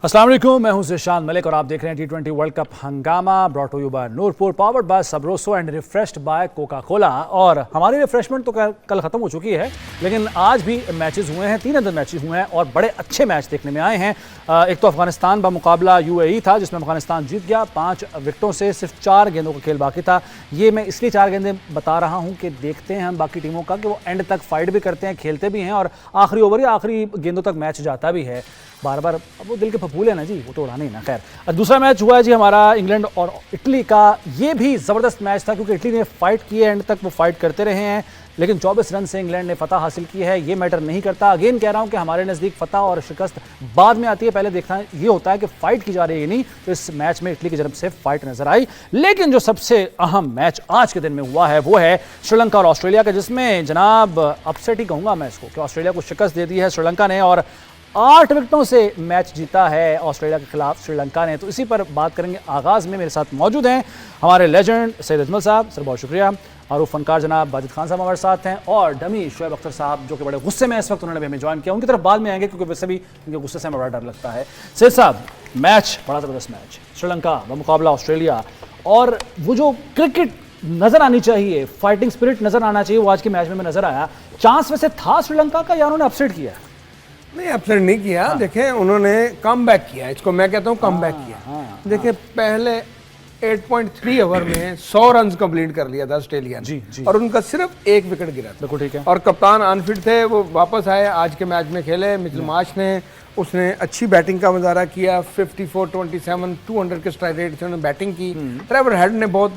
अस्सलाम वालेकुम, मैं हूं ज़िशान मलिक और आप देख रहे हैं T20 वर्ल्ड कप हंगामा brought to you by Nurpur, powered by Sabroso and refreshed by Coca Cola. और हमारी रिफ्रेशमेंट तो कल ख़त्म हो चुकी है, लेकिन आज भी मैचेस हुए हैं, 3 अंदर मैचेस हुए हैं और बड़े अच्छे मैच देखने में आए हैं। एक तो अफगानिस्तान का मुकाबला UAE था जिसमें अफगानिस्तान जीत गया 5 विकेटों से, सिर्फ 4 गेंदों का खेल बाकी था। ये मैं इसलिए 4 गेंदें बता रहा हूँ कि देखते हैं हम बाकी टीमों का कि वो एंड तक फाइट भी करते हैं, खेलते भी हैं और आखिरी ओवर या आखिरी गेंदों तक मैच जाता भी है। बार बार अब वो दिल के फफूल है ना जी, वो तो उड़ाने ही ना। खैर, दूसरा मैच हुआ है जी हमारा इंग्लैंड और इटली का। ये भी ज़बरदस्त मैच था क्योंकि इटली ने फाइट की है, एंड तक वो फाइट करते रहे हैं, लेकिन 24 रन से इंग्लैंड ने फतह हासिल की है। ये मैटर नहीं करता, अगेन कह रहा हूं कि हमारे नज़दीक फतह और शिकस्त बाद में आती है, पहले देखना ये होता है कि फाइट की जा रही है नहीं। तो इस मैच में इटली की तरफ से फाइट नजर आई, लेकिन जो सबसे अहम मैच आज के दिन में हुआ है वो है श्रीलंका और ऑस्ट्रेलिया का, जिसमें जनाब अपसेट ही कहूंगा मैं इसको कि ऑस्ट्रेलिया को शिकस्त दे दी है श्रीलंका ने और 8 विकेटों से मैच जीता है ऑस्ट्रेलिया के खिलाफ श्रीलंका ने। तो इसी पर बात करेंगे। आगाज में मेरे साथ मौजूद हैं हमारे लेजेंड सैयद अजमल साहब, सर बहुत शुक्रिया। मारूफ फनकार जनाब बाजिद खान साहब हमारे साथ हैं, और डमी शोएब अख्तर साहब जो कि बड़े गुस्से में इस वक्त, उन्होंने भी हमें ज्वाइन किया। उनकी तरफ बाद में आएंगे क्योंकि वैसे भी उनके गुस्से से हमें बड़ा डर लगता है। सैयद साहब, मैच बड़ा ज़बरदस्त मैच, श्रीलंका व मुकाबला ऑस्ट्रेलिया, और वो जो क्रिकेट नजर आनी चाहिए, फाइटिंग स्पिरिट नजर आना चाहिए, वो आज के मैच में नजर आया। चांस वैसे था श्रीलंका का या उन्होंने अपसेट किया? नहीं, अपसेट नहीं किया। हाँ। देखें, उन्होंने कम बैक किया, इसको मैं कहता हूँ कम बैक किया। देखें, पहले 8.3 ओवर में 100 रन कंप्लीट कर लिया था ऑस्ट्रेलिया ने, जी। और उनका सिर्फ 1 विकेट गिरा था। बिल्कुल ठीक है। और कप्तान अनफिट थे, वो वापस आए, आज के मैच में खेले। मिचेल मार्श ने उसने अच्छी बैटिंग का मुजाहरा किया, 54-27 200 के स्ट्राइक रेट से उन्होंने बैटिंग की। ट्रेवर हेड ने बहुत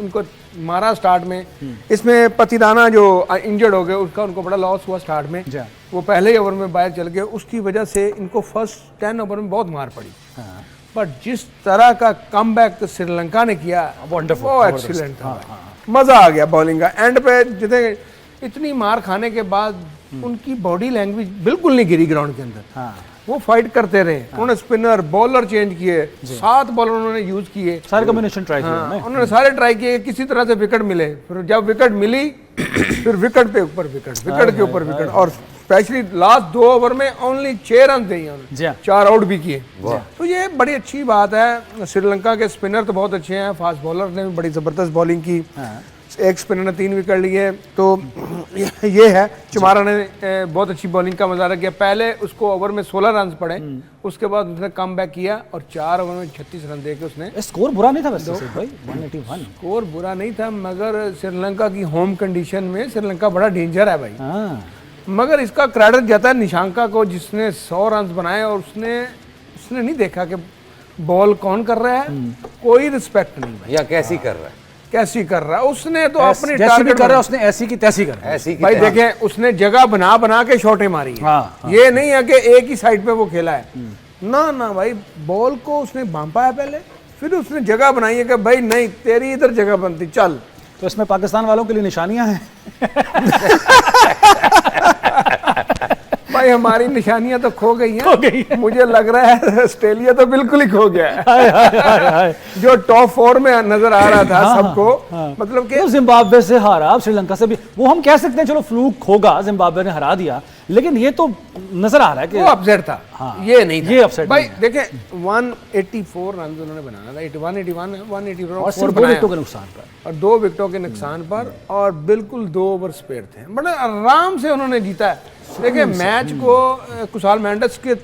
उनको मारा स्टार्ट में। इसमें पतिदाना जो इंजर्ड हो गए, उसका उनको बड़ा लॉस हुआ स्टार्ट में। वो पहले ही ओवर में बाहर चल गए, उसकी वजह से इनको फर्स्ट 10 ओवर में बहुत मार पड़ी। पर जिस तरह का कमबैक श्रीलंका ने किया, वो एक्सीलेंट था। मजा आ गया बॉलिंग का। एंड पे जितने इतनी मार खाने के बाद उनकी बॉडी लैंग्वेज बिल्कुल नहीं गिरी ग्राउंड के अंदर। वो फाइट करते रहे। उन्होंने स्पिनर बॉलर चेंज किए, 7 बॉलर उन्होंने यूज किए, सारे कॉम्बिनेशन ट्राई किए। उन्होंने सारे ट्राई किए, किसी तरह से विकेट मिले। फिर जब विकेट मिली, फिर विकेट पे ऊपर विकेट, विकेट के ऊपर विकेट, और स्पेशली लास्ट 2 ओवर में ओनली 6 रन थे उन्होंने, 4 आउट भी किए। तो ये बड़ी अच्छी बात है। श्रीलंका के स्पिनर तो बहुत अच्छे हैं, फास्ट बॉलर ने भी बड़ी जबरदस्त बॉलिंग की। एक स्पिनर ने 3 विकेट लिए। तो ये है, चमारा ने बहुत अच्छी बॉलिंग का मुजाहरा किया। पहले उसको ओवर में 16 रन पड़े, उसके बाद उसने कम बैक किया और 4 ओवर में 36 रन देके उसने। स्कोर बुरा नहीं था वैसे भाई, 181 स्कोर बुरा नहीं था, मगर श्रीलंका की होम कंडीशन में श्रीलंका बड़ा डेंजर है भाई। मगर इसका क्रेडिट जाता है निशांका को, जिसने 100 रन बनाए और उसने नहीं देखा कि बॉल कौन कर रहा है, कोई रिस्पेक्ट नहीं भाई, या कैसी कर रहा है, कैसी कर रहा है। उसने तो अपने टारगेट कर रहा है, उसने ऐसी की तैसी कर रहा है भाई। देखें, उसने जगह बना बना के शॉटें मारी है। ये नहीं है कि एक ही साइड पे वो खेला है, ना ना भाई। बॉल को उसने भांपा है पहले, फिर उसने जगह बनाई है कि भाई नहीं, तेरी इधर जगह बनती, चल। तो इसमें पाकिस्तान वालों के लिए निशानियां हैं भाई, हमारी निशानियां तो खो गई हैं। मुझे लग रहा है ऑस्ट्रेलिया तो बिल्कुल ही खो गया है। जो टॉप 4 में नजर आ रहा था सबको, मतलब कि जिम्बाब्वे से हारा, श्रीलंका से भी, वो हम कह सकते हैं चलो फ्लूक होगा, जिम्बाब्वे ने हरा दिया, लेकिन ये तो नजर आ रहा है कि वो अपसेट था। ये नहीं था। ये अपसेट भाई देखें, 184 रन उन्होंने बनाना था, 181 और 2 विकेटों के नुकसान पर, और 2 विकेटों के नुकसान पर, और बिल्कुल 2 ओवर स्पेयर थे। बड़े आराम से उन्होंने जीता है। देखिए, मैच को कुशाल मेंडिस के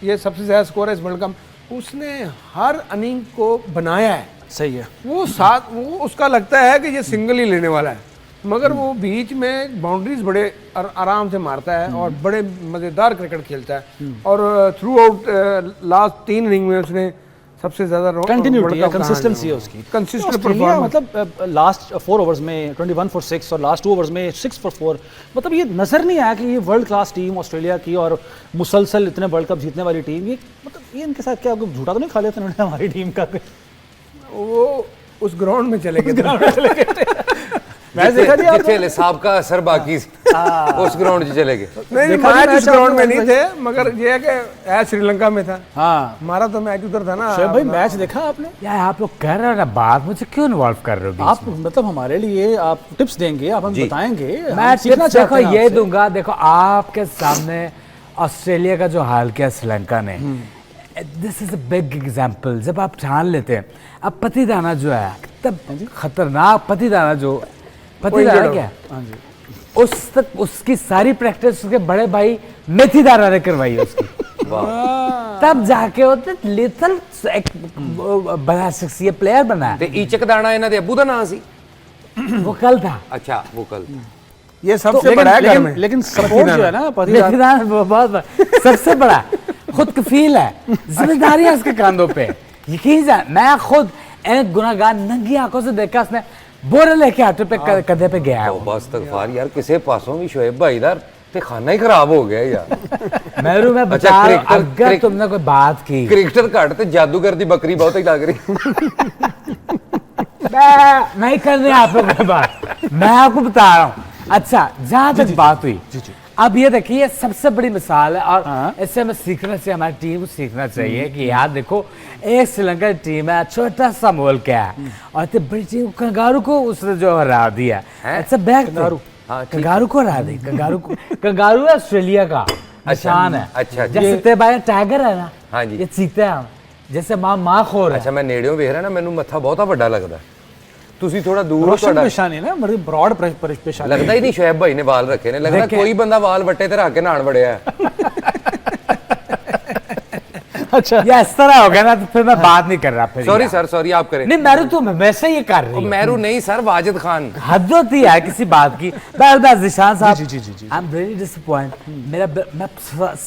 ये सबसे ज्यादा स्कोर है इस वर्ल्ड कप, उसने हर इनिंग को बनाया है। सही है। वो उसका लगता है कि ये सिंगल ही लेने वाला है, मगर वो बीच में बाउंड्रीज बड़े आराम से मारता है और बड़े मजेदार क्रिकेट खेलता है। और थ्रू आउट लास्ट 3 इनिंग में उसने सबसे ज्यादा कंटिन्यूटी है, कंसिस्टेंसी है उसकी, कंसिस्टेंट परफॉर्मेंस। मतलब लास्ट 4 ओवर्स में 21 for 6 और लास्ट 2 ओवर्स में 6 for 4। मतलब ये नजर नहीं आया कि ये वर्ल्ड क्लास टीम ऑस्ट्रेलिया की, और मुसलसल इतने वर्ल्ड कप जीतने वाली टीम, ये मतलब ये इनके साथ क्या झूठा तो नहीं खा लेते उन्होंने हमारी टीम का? वो उस ग्राउंड में चले गए मैच देखा जी आपने? साहब का असर बाकी उस ग्राउंड से चले गए। नहीं, मैच उस ग्राउंड में नहीं थे, मगर ये है कि श्रीलंका में था। हमारा तो मैच उधर था ना। भाई मैच देखा आपने? यार आप लोग कह रहे हो ना, बात मुझे क्यों इन्वॉल्व कर रहे हो? आप मतलब हमारे लिए आप टिप्स देंगे, आप हमें बताएंगे, मैं देखो ये दूंगा। देखो, आपके सामने ऑस्ट्रेलिया का जो हाल किया श्रीलंका ने, this is a big example. जब आप ठान लेते हैं, अब पतिदाना जो है तब खतरनाक पतिदाना क्या उस तक उसकी सारी प्रैक्टिस उसके बड़े भाई मेथीदाना ने करवाई उसकी। तब जाके वो लिटिल बना शख्सियत प्लेयर बना। ਤੇ ਈਚਕ ਦਾਣਾ ਇਹਨਾਂ ਦੇ ਅੱਬੂ ਦਾ ਨਾਂ ਸੀ। वो कल था। ਅੱਛਾ वो कल ये सबसे बड़ा है घर में। लेकिन सपोर्ट जो है ना मेथीदाना बहुत सबसे बड़ा खुद कफील है, जिम्मेदारियां उसके कंधों पे। यकीन जान, मैं खुद एक गुनाहगार नंगी आंखों से देखा, उसने बोरे लेके ऑटो पे कंधे पे गया है वो। बस इस्तगफार यार, ਕਿਸੇ ਪਾਸੋਂ ਵੀ ਸ਼ੋएब भाई ਦਾ ਤੇ ਖਾना ही खराब हो गया यार। मेरू मैं बता रहा हूं, अगर तुमने कोई बात की क्रिकेटर घट ते जादूगर दी बकरी बहुत ही लग रही। मैं नहीं करने आप लोग कोई बात, मैं आपको बता रहा हूँ। अच्छा, जहां तक बात हुई, अब ये देखिए सबसे बड़ी मिसाल है और इससे हमें सीखना चाहिए, हमारी टीम को सीखना चाहिए कि यार देखो एक श्रीलंका की टीम है, छोटा सा मुल्क है और इतनी बड़ी टीम कंगारू को उसने जो हरा दिया। अच्छा बैक कंगारू को हरा दी। कंगारू है ऑस्ट्रेलिया का निशान है। अच्छा जैसे तेरे भाई टाइगर है ना, हाँ जी, ये चीता है, जैसे मां खोर है। अच्छा मैं नेड़ियों ਵੇਖ ਰਿਹਾ ਨਾ, ਮੈਨੂੰ ਮੱਥਾ ਬਹੁਤਾ ਵੱਡਾ ਲੱਗਦਾ। ਤੁਸੀਂ ਥੋੜਾ ਦੂਰ ਹੋ, रोशन पेशानी ना बड़ी ब्रॉड पेशानी। लगता ही नहीं शोएब भाई ने वाल रखे ने, लगता कोई बंदा वाल वट्टे ते रख के नहान वड़िया है। अच्छा ये इस तरह हो गया ना, तो फिर मैं बात नहीं कर रहा। फिर सॉरी सर, सॉरी आप करें। नहीं मैरू तुम वैसे ये कर रही हो। मैरू नहीं सर, वाजिद खान। हद होती है किसी बात की। बस जिशान साहब, जी आई एम रियली डिसअपॉइंट। मैं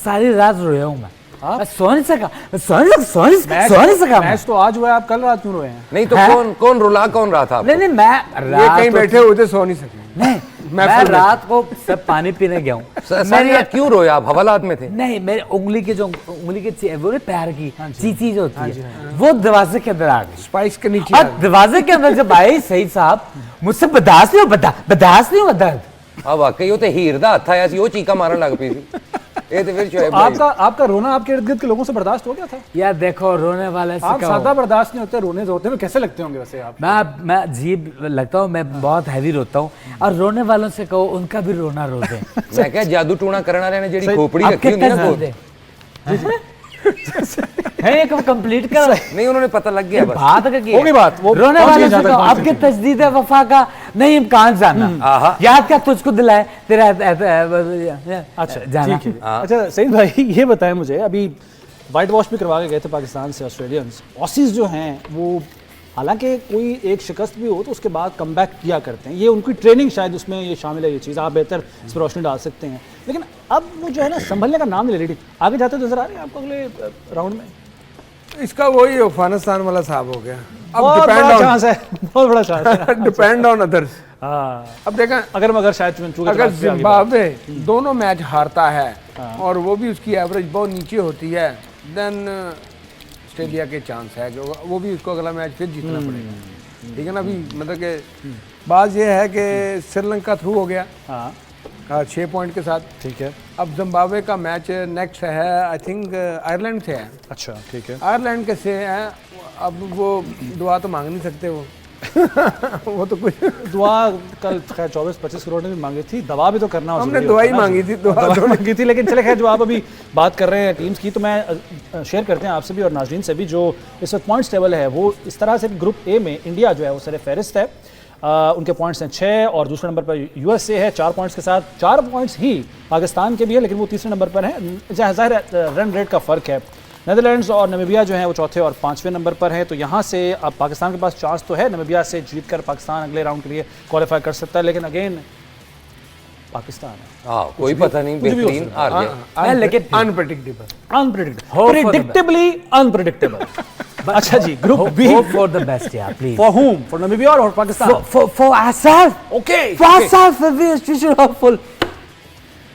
सारी रात रोया हूँ। मैं सो नहीं सका, सो नहीं सका। मैच तो आज हुआ है, आप कल रात क्यों रोए हैं? नहीं तो कौन रुला कौन रहा था? नहीं मैं ये कहीं बैठे हुए थे, सो नहीं सके। नहीं मैं रात को सब पानी पीने गया हूँ। मैंने क्यों रोया? आप हवालात में थे? नहीं, मेरी उंगली के वो पैर की चीची जो होती है वो दरवाजे के अंदर आ गई, स्पाइस के नीचे। और दरवाजे के अंदर जब आई, सही साहब मुझसे बर्दाश्त नहीं हुआ दर्द। अब वाकई वो तो हीर दा हथ आया सी, वो चीका मारन लग पई सी। ये तो फिर शोएब भाई आपका रोना आपके इर्द गिर्द के लोगों से बर्दाश्त हो गया था? यार देखो रोने वाले से आप सादा बर्दाश्त नहीं होते, रोने होते हैं, कैसे लगते होंगे वैसे आप? मैं अजीब लगता हूँ, मैं बहुत हैवी रोता हूँ। और रोने वालों से कहो उनका भी रोना रो दे। मैं क्या जादू टूना करने वाले ने जेडी खोपड़ी रखी हुंदी ना कोल है एक कंप्लीट कर। नहीं उन्होंने पता लग गया, बस बात हो गई बात। वो रोने वाले से कहो आपके तजदीद वफा का नहीं इम्कान जानना, याद क्या तुझको दिलाए तेरा। अच्छा जाना। अच्छा सईद भाई ये बताएं मुझे, अभी वाइट वॉश भी करवा के गए थे पाकिस्तान से ऑस्ट्रेलियंस। ऑसीज जो हैं वो हालांकि कोई एक शिकस्त भी हो तो उसके बाद कमबैक किया करते हैं, ये उनकी ट्रेनिंग शायद उसमें ये शामिल है। ये चीज़ आप बेहतर इस पर रोशनी डाल सकते हैं। लेकिन अब वो जो है ना संभलने का नाम नहीं ले रही। आगे जाते नजर आ रही है आपको अगले राउंड में? इसका वही अफगानिस्तान वाला साहब हो गया। अब बहुत डिपेंड बड़ा ऑन चांस है, बहुत बड़ा चांस है। Depend on others. अब देखा, अगर शायद अगर जिम्बाब्वे दोनों मैच हारता है और वो भी उसकी एवरेज बहुत नीचे होती है, देन ऑस्ट्रेलिया के चांस है कि वो भी उसको अगला मैच फिर जीतना पड़ेगा। ठीक है ना? अभी मतलब कि बात ये है कि श्रीलंका थ्रू हो गया 6 पॉइंट के साथ। ठीक है। अब जिम्बाब्वे का मैच नेक्स्ट है, आई थिंक आयरलैंड से है। अच्छा ठीक है। आयरलैंड के से है। अब वो दुआ तो मांग नहीं सकते वो वो तो कुछ दुआ कल खैर 24-25 करोड़ ने भी मांगी थी, दवा भी तो करना हमने दुआ ही मांगी थी, दुआ मांगी थी। लेकिन चले खैर जो आप अभी बात कर रहे हैं टीम्स की, तो मैं शेयर करते हैं आपसे भी और नाजरीन से भी जो इस वक्त पॉइंट्स टेबल है वो इस तरह से। ग्रुप ए में इंडिया जो है वो सर फहरिस्त है, उनके पॉइंट्स हैं 6 और दूसरे नंबर पर यूएसए है 4 पॉइंट्स के साथ। 4 पॉइंट्स ही पाकिस्तान के भी है, लेकिन वो तीसरे नंबर पर है। ज़ाहिर रन रेट का फ़र्क है। नेदरलैंड्स और नामीबिया जो है वो चौथे और 5वें नंबर पर है। तो यहाँ से अब पाकिस्तान के पास चांस तो है, नामीबिया से जीतकर पाकिस्तान अगले राउंड के लिए क्वालिफाई कर सकता है। लेकिन अगेन पाकिस्तान है, कोई पता नहीं, बेहतरीन हार गया लेकिन अनप्रेडिक्टेबल। अच्छा जी, group B for the best यार please. For home? For Namibia और Pakistan? For ourselves. Okay, for ourselves we should hopeful.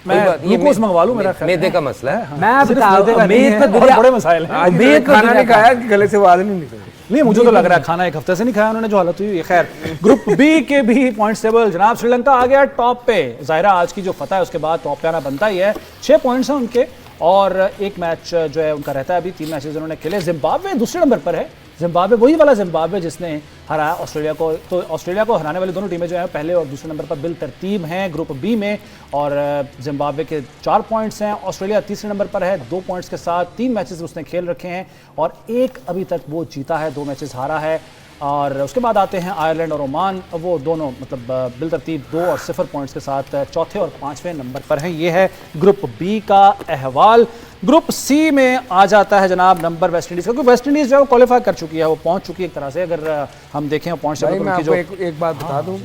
मैं ग्लूकोज मंगवा लूं, मेरा मैदे का मसला है। मैं बता उम्मीद पे बड़े मसाइल हैं। उम्मीद खाना नहीं खाया कि गले से आवाज नहीं निकल। नहीं मुझे तो लग रहा है खाना एक हफ्ते से नहीं खाया उन्होंने, जो हालत हुई है। खैर ग्रुप बी के भी पॉइंट्स टेबल जनाब, श्रीलंका आ गया टॉप पे। ज़ाहिर आज की जो फतह है उसके बाद टॉप पे आना बनता ही है। 6 पॉइंट्स हैं उनके और एक मैच जो है उनका रहता है अभी। 3 मैचेस उन्होंने खेले। जिम्बाब्वे दूसरे नंबर पर है जिम्बाब्वे वही वाला जिम्बाब्वे जिसने हराया ऑस्ट्रेलिया को। तो ऑस्ट्रेलिया को हराने वाली दोनों टीमें जो है पहले और दूसरे नंबर पर बिल तरतीब हैं ग्रुप बी में, और जिम्बाब्वे के 4 पॉइंट्स हैं। ऑस्ट्रेलिया तीसरे नंबर पर है 2 पॉइंट्स के साथ। 3 मैचेस उसने खेल रखे हैं और 1 अभी तक वो जीता है, 2 मैचेस हारा है। और उसके बाद आते हैं आयरलैंड और ओमान, वो दोनों मतलब बिल तरतीब 2 और 0 पॉइंट्स के साथ चौथे और 5वें नंबर पर हैं। ये है ग्रुप बी का अहवाल। ग्रुप सी में आ जाता है जनाब नंबर वेस्ट इंडीज, क्योंकि वेस्ट इंडीज जो है वो क्वालिफाई कर चुकी है, वो पहुंच चुकी है एक तरह से। अगर हम देखें पॉइंट्स भाई मैं आपको एक बात बता दूं,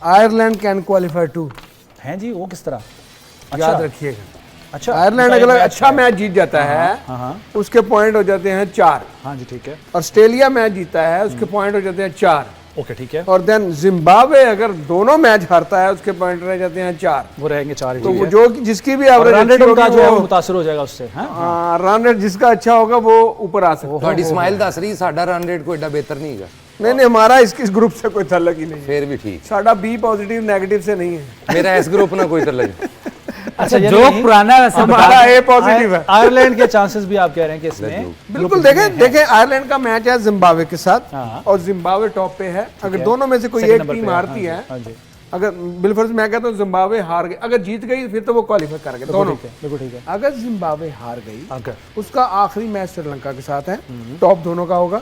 आयरलैंड कैन क्वालिफाई टू हैं जी, वो किस तरह? याद रखिएगा। अच्छा, आयरलैंड अगर अच्छा मैच जीत जाता है उसके पॉइंट हो जाते हैं 4। हाँ जी ठीक है। ऑस्ट्रेलिया मैच जीता है उसके पॉइंट हो जाते हैं 4। ओके ठीक है। और देन जिम्बाब्वे अगर दोनों मैच हारता है उसके पॉइंट रह जाते हैं 4। वो रहेंगे 4 ही। तो वो जो जिसकी भी एवरेज रन रेट उनका जो है वो मुतासिर हो जाएगा उससे। रन रेट जिसका अच्छा होगा वो ऊपर आ सकता है। ਤੁਹਾਡੀ ਸਮਾइल ਦੱਸ ਰਹੀ ਸਾਡਾ ਰਨ ਰੇਟ ਕੋਈ ਏਡਾ ਬਿਹਤਰ ਨਹੀਂ ਹੈਗਾ। नहीं हमारा इस ग्रुप से कोई ताल्लुक ही नहीं है। ਫਿਰ ਵੀ ਠੀਕ। साडा बी पॉजिटिव नेगेटिव से नहीं है। ਮੇਰਾ ਇਸ ਗਰੁੱਪ ਨਾਲ ਕੋਈ ਤਾल्लुक नहीं। अच्छा जो पुराना है वैसे हमारा ए पॉजिटिव है। आयरलैंड के चांसेस भी आप कह रहे हैं कि इसमें बिल्कुल देखें आयरलैंड का मैच है जिम्बाब्वे के साथ और जिम्बाब्वे टॉप पे है। अगर दोनों में से कोई एक टीम हारती है, अगर बिलफर्ज मैं कहता हूँ जिम्बाब्वे हार गई, अगर जीत गई फिर तो वो क्वालिफाई कर गए दोनों। बिल्कुल ठीक है। अगर जिम्बाब्वे हार गई अगर उसका आखिरी मैच श्रीलंका के साथ है, टॉप दोनों का होगा।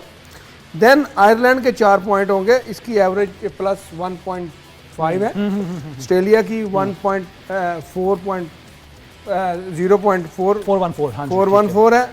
देन आयरलैंड के 4 पॉइंट होंगे, इसकी एवरेज प्लस 1.5 है। ऑस्ट्रेलिया की 414 है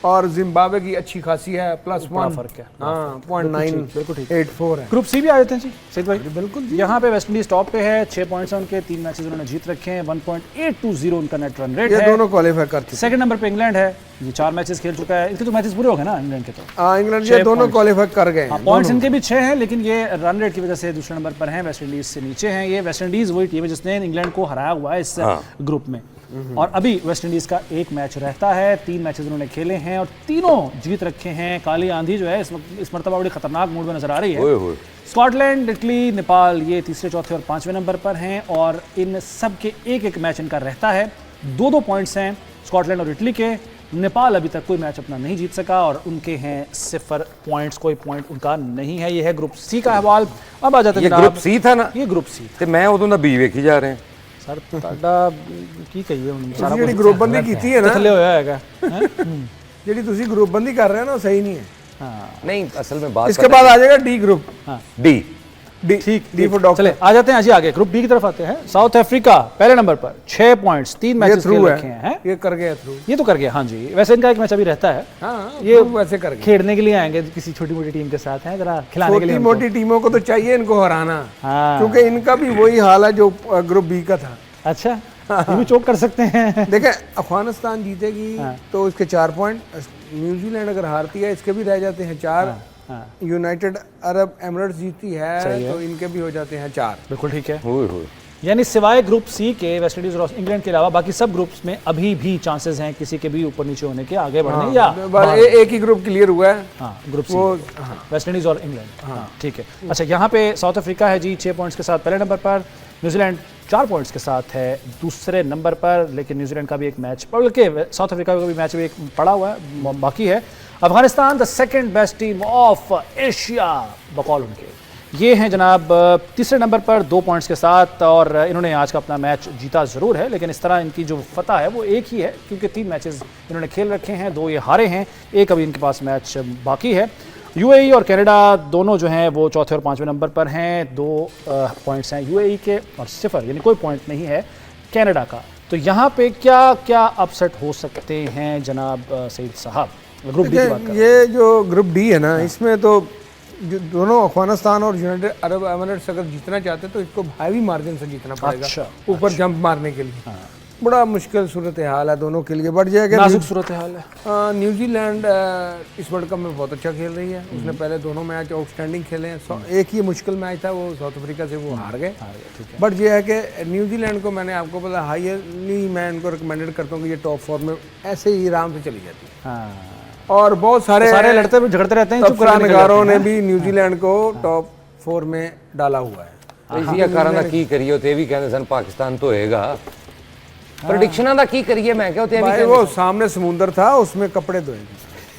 और जिम्बाब्वे की अच्छी खासी है प्लस 1 फर्क है। हाँ 0.984 है। ग्रुप सी भी आ जाते हैं जी सईद भाई। बिल्कुल यहाँ पे वेस्ट इंडीज टॉप पे है, 6 पॉइंट्स हैं उनके, 3 मैचेस उन्होंने जीत रखे हैं, 1.820 उनका नेट रन रेट ये है। दोनों क्वालिफाई कर चुके हैं। सेकंड नंबर पे इंग्लैंड है, ये 4 मैचेस खेल चुका है। इसके तो मैचेस पूरे हो गए ना इंग्लैंड के? तो इंग्लैंड ये दोनों क्वालिफाई कर गए हैं। पॉइंट्स इनके भी 6 हैं, लेकिन ये रन रेट की वजह से दूसरे नंबर पर हैं, वेस्ट इंडीज से नीचे हैं। ये वेस्ट इंडीज वही टीम है जिसने इंग्लैंड को हराया हुआ है इस ग्रुप में, और अभी वेस्ट इंडीज का 1 मैच रहता है। 3 मैचेस उन्होंने खेले हैं और तीनों जीत रखे हैं। काली आंधी जो है इस मरतबा बड़ी खतरनाक मूड में नजर आ रही है। स्कॉटलैंड, इटली, नेपाल ये तीसरे, चौथे और 5वें नंबर पर हैं और इन सब के 1-1 मैच इनका रहता है। 2-2 पॉइंट्स हैं स्कॉटलैंड और इटली के। नेपाल अभी तक कोई मैच अपना नहीं जीत सका और उनके हैं 0 पॉइंट्स, कोई पॉइंट उनका नहीं है। ये है ग्रुप सी का अहवाल। अब आ जाते हैं ग्रुप सी था ना, ये ग्रुप सी ਤੇ ਮੈਂ ਉਦੋਂ ਦਾ ਬੀ ਵੇਖੀ ਜਾ ਰਹੇ ਹਾਂ। सर ਤੁਹਾਡਾ ਕੀ ਕਹੀਏ ਹੁਣ, ਸਾਰਾ ਜਿਹੜੀ ਗਰੁੱਪਬੰਦੀ ਕੀਤੀ ਹੈ ਨਾ, ਥੱਲੇ ਹੋਇਆ ਹੈਗਾ। ਜਿਹੜੀ ਤੁਸੀਂ ਗਰੁੱਪਬੰਦੀ कर रहे हैं ना सही नहीं है। नहीं असल में बात इसके बाद आ जाएगा डी ग्रुप। डी ठीक, डी फॉर डॉक्टर। चले आ जाते हैं जी आगे ग्रुप बी की तरफ आते हैं। साउथ अफ्रीका पहले नंबर पर 6 पॉइंट्स, 3 मैचेस खेल रखे हैं। ये कर गया थ्रू, ये तो कर गया। हाँ जी, वैसे इनका एक मैच अभी रहता है। हाँ, ये वैसे कर गए, खेलने के लिए आएंगे किसी छोटी मोटी टीम के साथ, है जरा खिलाने के लिए। छोटी मोटी टीमों को तो चाहिए इनको हराना, हाँ। क्योंकि इनका भी वही हाल है जो ग्रुप बी का था। अच्छा, ये भी चोक कर सकते हैं। देखें अफगानिस्तान जीतेगी तो इसके 4 पॉइंट, न्यूजीलैंड अगर हारती है इसके भी रह जाते हैं 4। यूनाइटेड अरब एमिरेट्स जीती है तो इनके भी हो जाते हैं 4। बिल्कुल ठीक है। यानी सिवाय ग्रुप सी के वेस्ट इंडीज और इंग्लैंड के अलावा बाकी सब ग्रुप्स में अभी भी चांसेस हैं किसी के भी ऊपर नीचे होने के, आगे बढ़ने या एक ही ग्रुप क्लियर हुआ है। हाँ, ग्रुप सी, वेस्ट इंडीज और इंग्लैंड। हाँ ठीक है। अच्छा, यहाँ पे साउथ अफ्रीका है जी 6 पॉइंट्स के साथ पहले नंबर पर। न्यूजीलैंड 4 पॉइंट्स के साथ है दूसरे नंबर पर, लेकिन न्यूजीलैंड का भी एक मैच, बल्कि साउथ अफ्रीका का भी मैच भी एक पड़ा हुआ है, बाकी है। Afghanistan the second best team of Asia बकौल उनके, ये हैं जनाब तीसरे नंबर पर 2 पॉइंट्स के साथ, और इन्होंने आज का अपना मैच जीता ज़रूर है, लेकिन इस तरह इनकी जो फतह है वो एक ही है, क्योंकि 3 मैचेस इन्होंने खेल रखे हैं, 2 ये हारे हैं, 1 अभी इनके पास मैच बाकी है। यूएई और कनाडा दोनों जो हैं वो चौथे और 5वें नंबर पर हैं। 2 पॉइंट्स हैं यूएई के और 0 यानी कोई पॉइंट नहीं है कनाडा का। तो यहाँ पे क्या क्या अपसेट हो सकते हैं जनाब सईद साहब? ग्रुप डी की बात करें। ये जो ग्रुप डी है ना, इसमें तो दोनों अफगानिस्तान और यूनाइटेड अरब एमिरेट्स अगर जीतना चाहते तो इसको भारी मार्जिन से जीतना पड़ेगा। अच्छा, ऊपर जंप मारने के लिए बड़ा मुश्किल सूरत हाल है दोनों के लिए। बढ़ जाएगा, नाजुक सूरत हाल है। न्यूजीलैंड इस वर्ल्ड कप में बहुत अच्छा खेल रही है। उसने पहले दोनों मैच आउटस्टैंडिंग खेले हैं। एक ही मुश्किल मैच था, वो साउथ अफ्रीका से वो हार गए। बट ये है कि न्यूजीलैंड को मैंने आपको पता हाईली मैं इनको रिकमेंडेड करता हूँ कि ये टॉप 4 में ऐसे ही आराम से चली जाती है। और बहुत सारे लड़ते झगड़ते रहते हैं, तबसरानगारों ने भी न्यूजीलैंड को टॉप 4 में डाला हुआ है। इसी कारण ਦਾ ਕੀ ਕਰੀਏ ਤੇ ਵੀ ਕਹਿੰਦੇ ਸਨ ਪਾਕਿस्तान तो होएगा। प्रेडिक्शनां ਦਾ ਕੀ ਕਰੀਏ मैं क्या होते भाई वो सामने समुंदर था, उसमें कपड़े धोएंगे।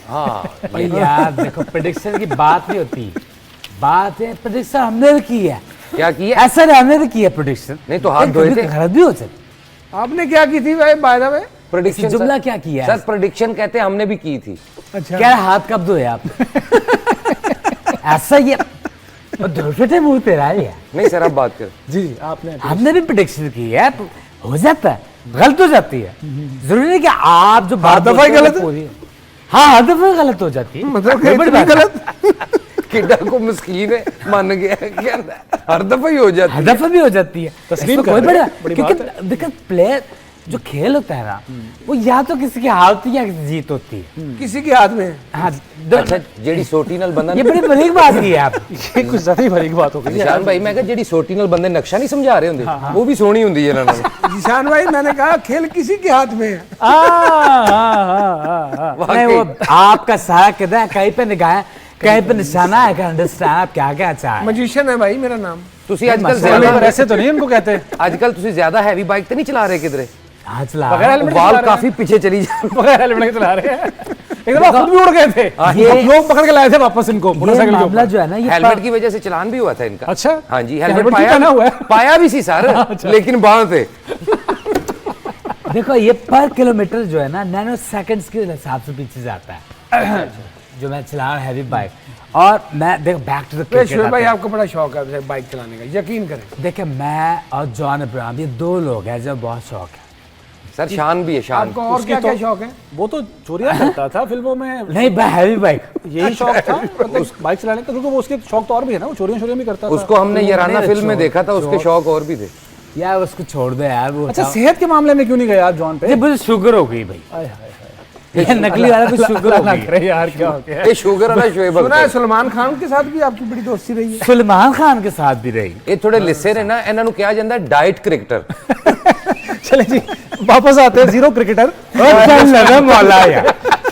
हाँ भाई यार देखो प्रेडिक्शन की बात नहीं होती, बात है प्रेडिक्शन हमने भी की है। क्या किया? ऐसा नहीं हमने भी किया प्रेडिक्शन, नहीं तो हाथ धोए थे। गलत भी हो सकती। आपने क्या की थी भाई बाय द वे? प्रेडिक्शन जुमला क्या किया है? सर प्रेडिक्शन कहते हैं हमने भी की थी। अच्छा क्या हाथ कब धोए आप? ऐसा ही धोते मुंह तेरा है। नहीं सर आप बात कर। जी जी आपने हमने भी प्रेडिक्शन की है, हो जाता है, गलत हो जाती है। जरूरी नहीं कि आप जो बात दफा ही बोलते हो गलत है। पूरी- हाँ हर दफा गलत हो जाती है। मतलब कोई बड़ी इतनी बात नहीं। गलत किड्डा को मस्कीन है मान गया क्या हर दफा ही हो जाती हर है। दफा भी हो जाती है। तस्लीम इसमें कर कोई रहे हैं, बड़ी बड़ी बात क्योंकि देखो प्लेयर जो खेल होता है ना, वो या तो किसी की हार होती है या किसी की जीत होती है। किसी के हाथ में है। हाँ अच्छा जेडी सोटी नाल बंदा ये बड़ी बड़ी बात की है आप। ये कुछ ज्यादा ही भरी बात हो गई निशान भाई मैं कहा जेडी सोटी नाल बंदे नक्शा नहीं समझा रहे होंगे वो भी सोहनी हुंदी है इन्हां नाल। निशान भाई मैंने कहा खेल किसी के हाथ में है। नहीं वो आपका सारा किधर है, कहीं पे निगाह कहीं पे निशाना है, अंडरस्टैंड आप क्या क्या चाह मजिशियन है भाई मेरा नाम। ਤੁਸੀਂ ਅੱਜਕੱਲ पर ਜ਼ਿਆਦਾ ऐसे तो नहीं उनको कहते ਅੱਜਕੱਲ ਤੁਸੀਂ ਜ਼ਿਆਦਾ ਹੈਵੀ ਬਾਈਕ ਤੇ ਨਹੀਂ ਚਲਾ ਰਹੇ ਕਿਧਰੇ हाँ चला बगैर हेलमेट के बाल चला रहे काफी पीछे चली जा हैं। बगैर हेलमेट के चला रहे हैं। एक दफा खुद भी उड़ गए थे, ये- लोग पकड़ के लाए थे वापस इनको ये मोटरसाइकिल के मामला ऊपर। जो है ना ये हेलमेट की वजह से चलान भी हुआ था इनका। अच्छा? हाँ जी हेलमेट हेलमेट भी पहना हुआ है? पाया भी सी सर लेकिन बाहर थे। देखो ये पर किलोमीटर जो है ना नैनो सेकंड्स के हिसाब से पीछे जाता है जो मैं चला रहा हैवी बाइक। और मैं देखो बैक टू द शोएब भाई क्रिकेट। आपको बड़ा शौक है बाइक चलाने का, यकीन करें। देखिए मैं और जॉन अब्राहम ये दो लोग हैं जो बहुत शौक है। सर शान भी है शान। आपको और उसकी क्या क्या तो- शौक है? वो तो चोरियां करता था फिल्मों में, नहीं हैवी बाइक यही शौक था मतलब बाइक चलाने का, क्योंकि वो उसके शौक तो और भी है ना, वो चोरियां भी करता था। उसको हमने याराना नहीं, फिल्म में चोर- देखा था उसके चोर- शौक और भी थे। यार उसको छोड़ दो यार वो अच्छा बताओ। सेहत के मामले में क्यों नहीं गए आप जॉन पे? ये मुझे शुगर हो गई भाई, आय हाय हाय। ये नकली वाला तो शुगर हो ना गई। करे यार क्या हो गया? ये शुगर वाला शोएब सुना है अख्तर। सलमान खान के साथ भी आपकी बड़ी दोस्ती रही है। सलमान खान के साथ भी रही। ਇਹ ਥੋੜੇ ਲਿੱਸੇ ਨੇ ਨਾ ਇਹਨਾਂ ਨੂੰ ਕਿਹਾ ਜਾਂਦਾ ਡਾਈਟ ਕ੍ਰਿਕਟਰ। चले जी वापस आते हैं जीरो क्रिकेटर। मौला यार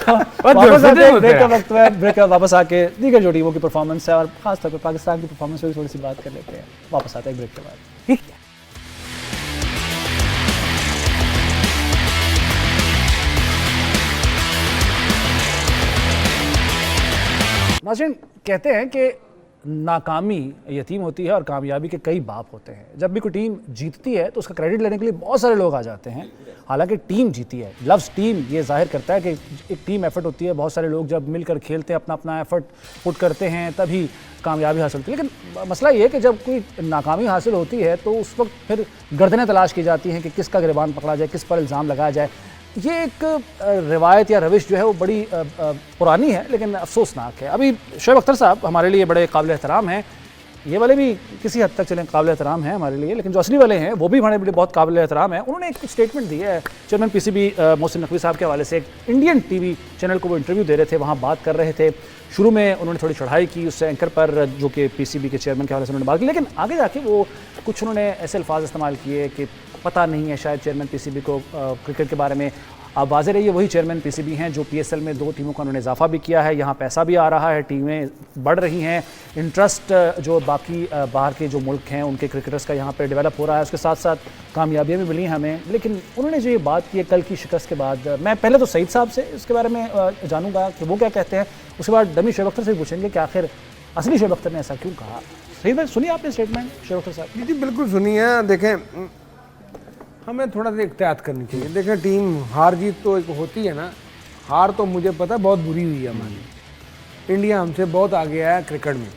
वापस आते हैं ब्रेक का वक्त है, ब्रेक का वापस आके दीगर जो टीमों की परफॉर्मेंस है और खासतौर पर पाकिस्तान की परफॉर्मेंस पर भी थोड़ी सी बात कर लेते हैं। वापस आते हैं ब्रेक के बाद। नाज़रीन कहते हैं कि नाकामी यतीम होती है और कामयाबी के कई बाप होते हैं। जब भी कोई टीम जीतती है तो उसका क्रेडिट लेने के लिए बहुत सारे लोग आ जाते हैं, हालांकि टीम जीती है। लफ्ज़ टीम ये जाहिर करता है कि एक टीम एफर्ट होती है, बहुत सारे लोग जब मिलकर खेलते हैं, अपना अपना एफर्ट पुट करते हैं, तभी कामयाबी हासिल होती है। लेकिन मसला ये है कि जब कोई नाकामी हासिल होती है तो उस वक्त फिर गर्दनें तलाश की जाती हैं कि किसका गिरबान पकड़ा जाए, किस पर इल्ज़ाम लगाया जाए। ये एक रिवायत या रविश जो है वो बड़ी पुरानी है लेकिन अफसोसनाक है। अभी शोएब अख्तर साहब हमारे लिए बड़े काबिल एहतराम हैं, ये वाले भी किसी हद तक चलें काबिल एहतराम हैं हमारे लिए, लेकिन जो असली वाले हैं वो भी हमारे लिए बहुत काबिल एहतराम है। उन्होंने एक स्टेटमेंट दी है चेयरमैन पीसीबी मोहसिन नकवी साहब के हवाले से। एक इंडियन टीवी चैनल को वो इंटरव्यू दे रहे थे, वहाँ बात कर रहे थे। शुरू में उन्होंने थोड़ी चढ़ाई की उससे एंकर पर जो कि पीसीबी के चेयरमैन के हवाले से उन्होंने बात की, लेकिन आगे जाके वो कुछ उन्होंने ऐसे अल्फाज इस्तेमाल किए कि पता नहीं है शायद चेयरमैन पीसीबी को क्रिकेट के बारे में। अब वाज़ेह रही है वही चेयरमैन पीसीबी हैं जो पीएसएल में 2 टीमों का उन्होंने इजाफा भी किया है, यहाँ पैसा भी आ रहा है, टीमें बढ़ रही हैं, इंटरेस्ट जो बाकी बाहर के जो मुल्क हैं उनके क्रिकेटर्स का यहाँ पे डेवलप हो रहा है, उसके साथ साथ कामयाबियाँ भी मिली हैं हमें। लेकिन उन्होंने जो ये बात की है कल की शिकस्त के बाद, मैं पहले तो सईद साहब से इसके बारे में जानूंगा कि वो क्या कहते हैं, उसके बाद डमी शोएब अख्तर से पूछेंगे कि आखिर असली शोएब अख्तर ने ऐसा क्यों कहा। सईद भाई सुनिए आपने स्टेटमेंट शोएब अख्तर साहब? जी बिल्कुल सुनिए। देखें हमें थोड़ा सा एहतियात करनी चाहिए। देखें टीम हार जीत तो एक होती है ना, हार तो मुझे पता बहुत बुरी हुई है हमारी, इंडिया हमसे बहुत आगे आया क्रिकेट में,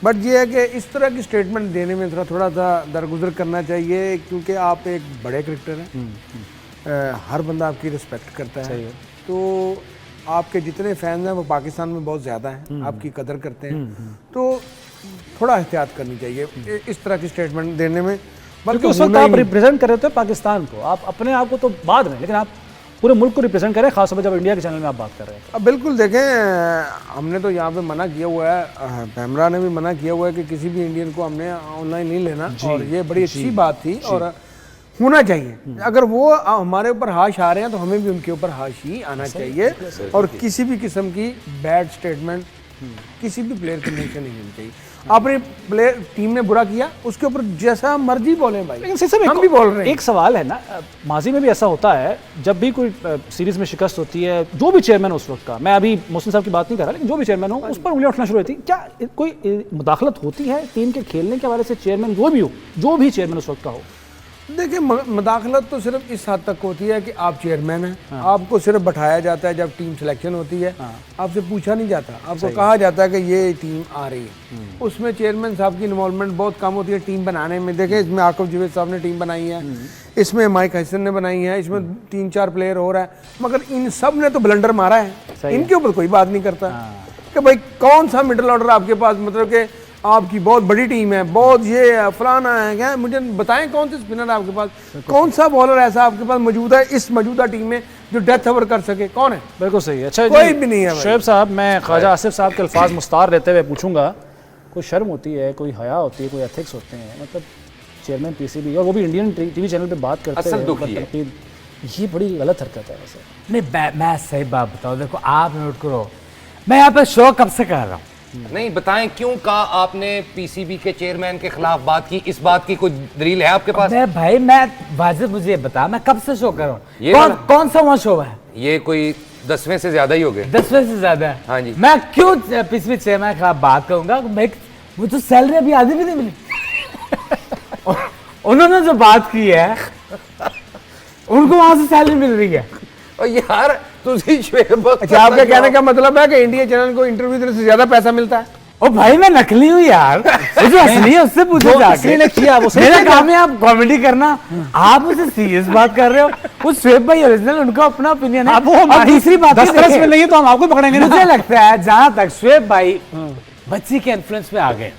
बट ये है कि इस तरह की स्टेटमेंट देने में थोड़ा सा दरगुजर करना चाहिए, क्योंकि आप एक बड़े क्रिकेटर हैं, हर बंदा आपकी रिस्पेक्ट करता है, तो आपके जितने फैंस हैं वो पाकिस्तान में बहुत ज़्यादा हैं, आपकी कदर करते हैं, तो थोड़ा एहतियात करनी चाहिए इस तरह की स्टेटमेंट देने में। क्योंकि उस वक्त आप रिप्रेजेंट कर रहे थे पाकिस्तान को, आप अपने आप को तो बाद में, लेकिन आप पूरे मुल्क को रिप्रेजेंट करें, खासतौर पर जब इंडिया के चैनल में आप बात कर रहे हैं। अब बिल्कुल देखें हमने तो यहाँ पे मना किया हुआ है, पैमरा ने भी मना किया हुआ है कि किसी भी इंडियन को हमने ऑनलाइन नहीं लेना, और ये बड़ी अच्छी बात थी और होना चाहिए। अगर वो हमारे ऊपर हाश आ रहे हैं तो हमें भी उनके ऊपर हाश ही आना चाहिए, और किसी भी किस्म की बैड स्टेटमेंट किसी भी प्लेयर की मुंह से नहीं मिलनी चाहिए। आपने प्लेयर टीम ने बुरा किया, उसके ऊपर जैसा मर्जी बोले भाई, लेकिन सिर्फ हम भी बोल रहे हैं। एक सवाल है ना, माजी में भी ऐसा होता है, जब भी कोई सीरीज में शिकस्त होती है, जो भी चेयरमैन हो उस वक्त का, मैं अभी मोहसिन साहब की बात नहीं कर रहा, लेकिन जो भी चेयरमैन हो उस पर उंगलियां उठना शुरू होती है। क्या कोई मुदाखलत होती है टीम के खेलने के हवाले से? चेयरमैन जो भी हो, जो भी चेयरमैन उस वक्त का हो, देखिए मुदाखलत तो सिर्फ इस हद तक होती है कि आप चेयरमैन हैं, आपको सिर्फ बैठाया जाता है जब टीम सिलेक्शन होती है, आपसे पूछा नहीं जाता, आपको कहा जाता है कि ये टीम आ रही है। उसमें चेयरमैन साहब की इन्वॉल्वमेंट बहुत कम होती है टीम बनाने में। देखें, इसमें आकिब जावेद साहब ने टीम बनाई है, इसमें माइक हसन ने बनाई है, इसमें 3-4 प्लेयर हो रहा है, मगर इन सब ने तो ब्लंडर मारा है, इनके ऊपर कोई बात नहीं करता कि भाई कौन सा मिडिल ऑर्डर आपके पास, मतलब कि आपकी बहुत बड़ी टीम है, बहुत ये है, फलाना है, क्या मुझे बताएं कौन से स्पिनर आपके पास, कौन सा बॉलर ऐसा आपके पास मौजूद है इस मौजूदा टीम में जो डेथ ओवर कर सके, कौन है? बिल्कुल सही है। अच्छा, कोई भी नहीं है भाई। शोएब साहब, मैं ख्वाजा आसिफ साहब के अल्फाज मुस्तार लेते हुए पूछूंगा, कोई शर्म होती है, कोई हया होती है, कोई एथिक्स होते हैं? मतलब चेयरमैन पीसीबी और वो भी इंडियन टीवी चैनल पे बात करते हैं, ये बड़ी गलत हरकत है वैसे। नहीं, मैं सही बात बताऊं, देखो आप नोट करो, मैं यहाँ पे शो कब से कर रहा हूँ। नहीं बताएं क्यों कहा आपने पीसीबी के चेयरमैन के खिलाफ बात की? इस बात की कोई दलील है आपके पास? मैं भाई, मैं वाजिब मुझे बता, मैं कब से शो कर रहा हूँ? कौन सा वहाँ शो है? ये कोई 10वें से ज्यादा ही हो गए। 10वें से ज्यादा है? हाँ जी। मैं क्यों पीसीबी चेयरमैन के खिलाफ बात करूंगा? मुझे तो सैलरी अभी आधी भी नहीं मिली। उन्होंने जो बात की है उनको वहां से सैलरी मिल रही है। और यार अच्छा, आपके कहने का मतलब है कि इंडिया चैनल को इंटरव्यू देने से ज्यादा पैसा मिलता है? ओ भाई, मैं नकली हूँ यार, जो असली है उससे पूछो जाके। ने किया वो मेरा काम है आप कॉमेडी करना, आप मुझसे सीरियस बात कर रहे हो। वो शोएब भाई ओरिजिनल, उनका अपना ओपिनियन है। वो दूसरी बात 10 में नहीं है तो हम आपको पकड़ेंगे। मुझे लगता है जहां तक शोएब भाई बच्ची के इन्फ्लुएंस में आ गए,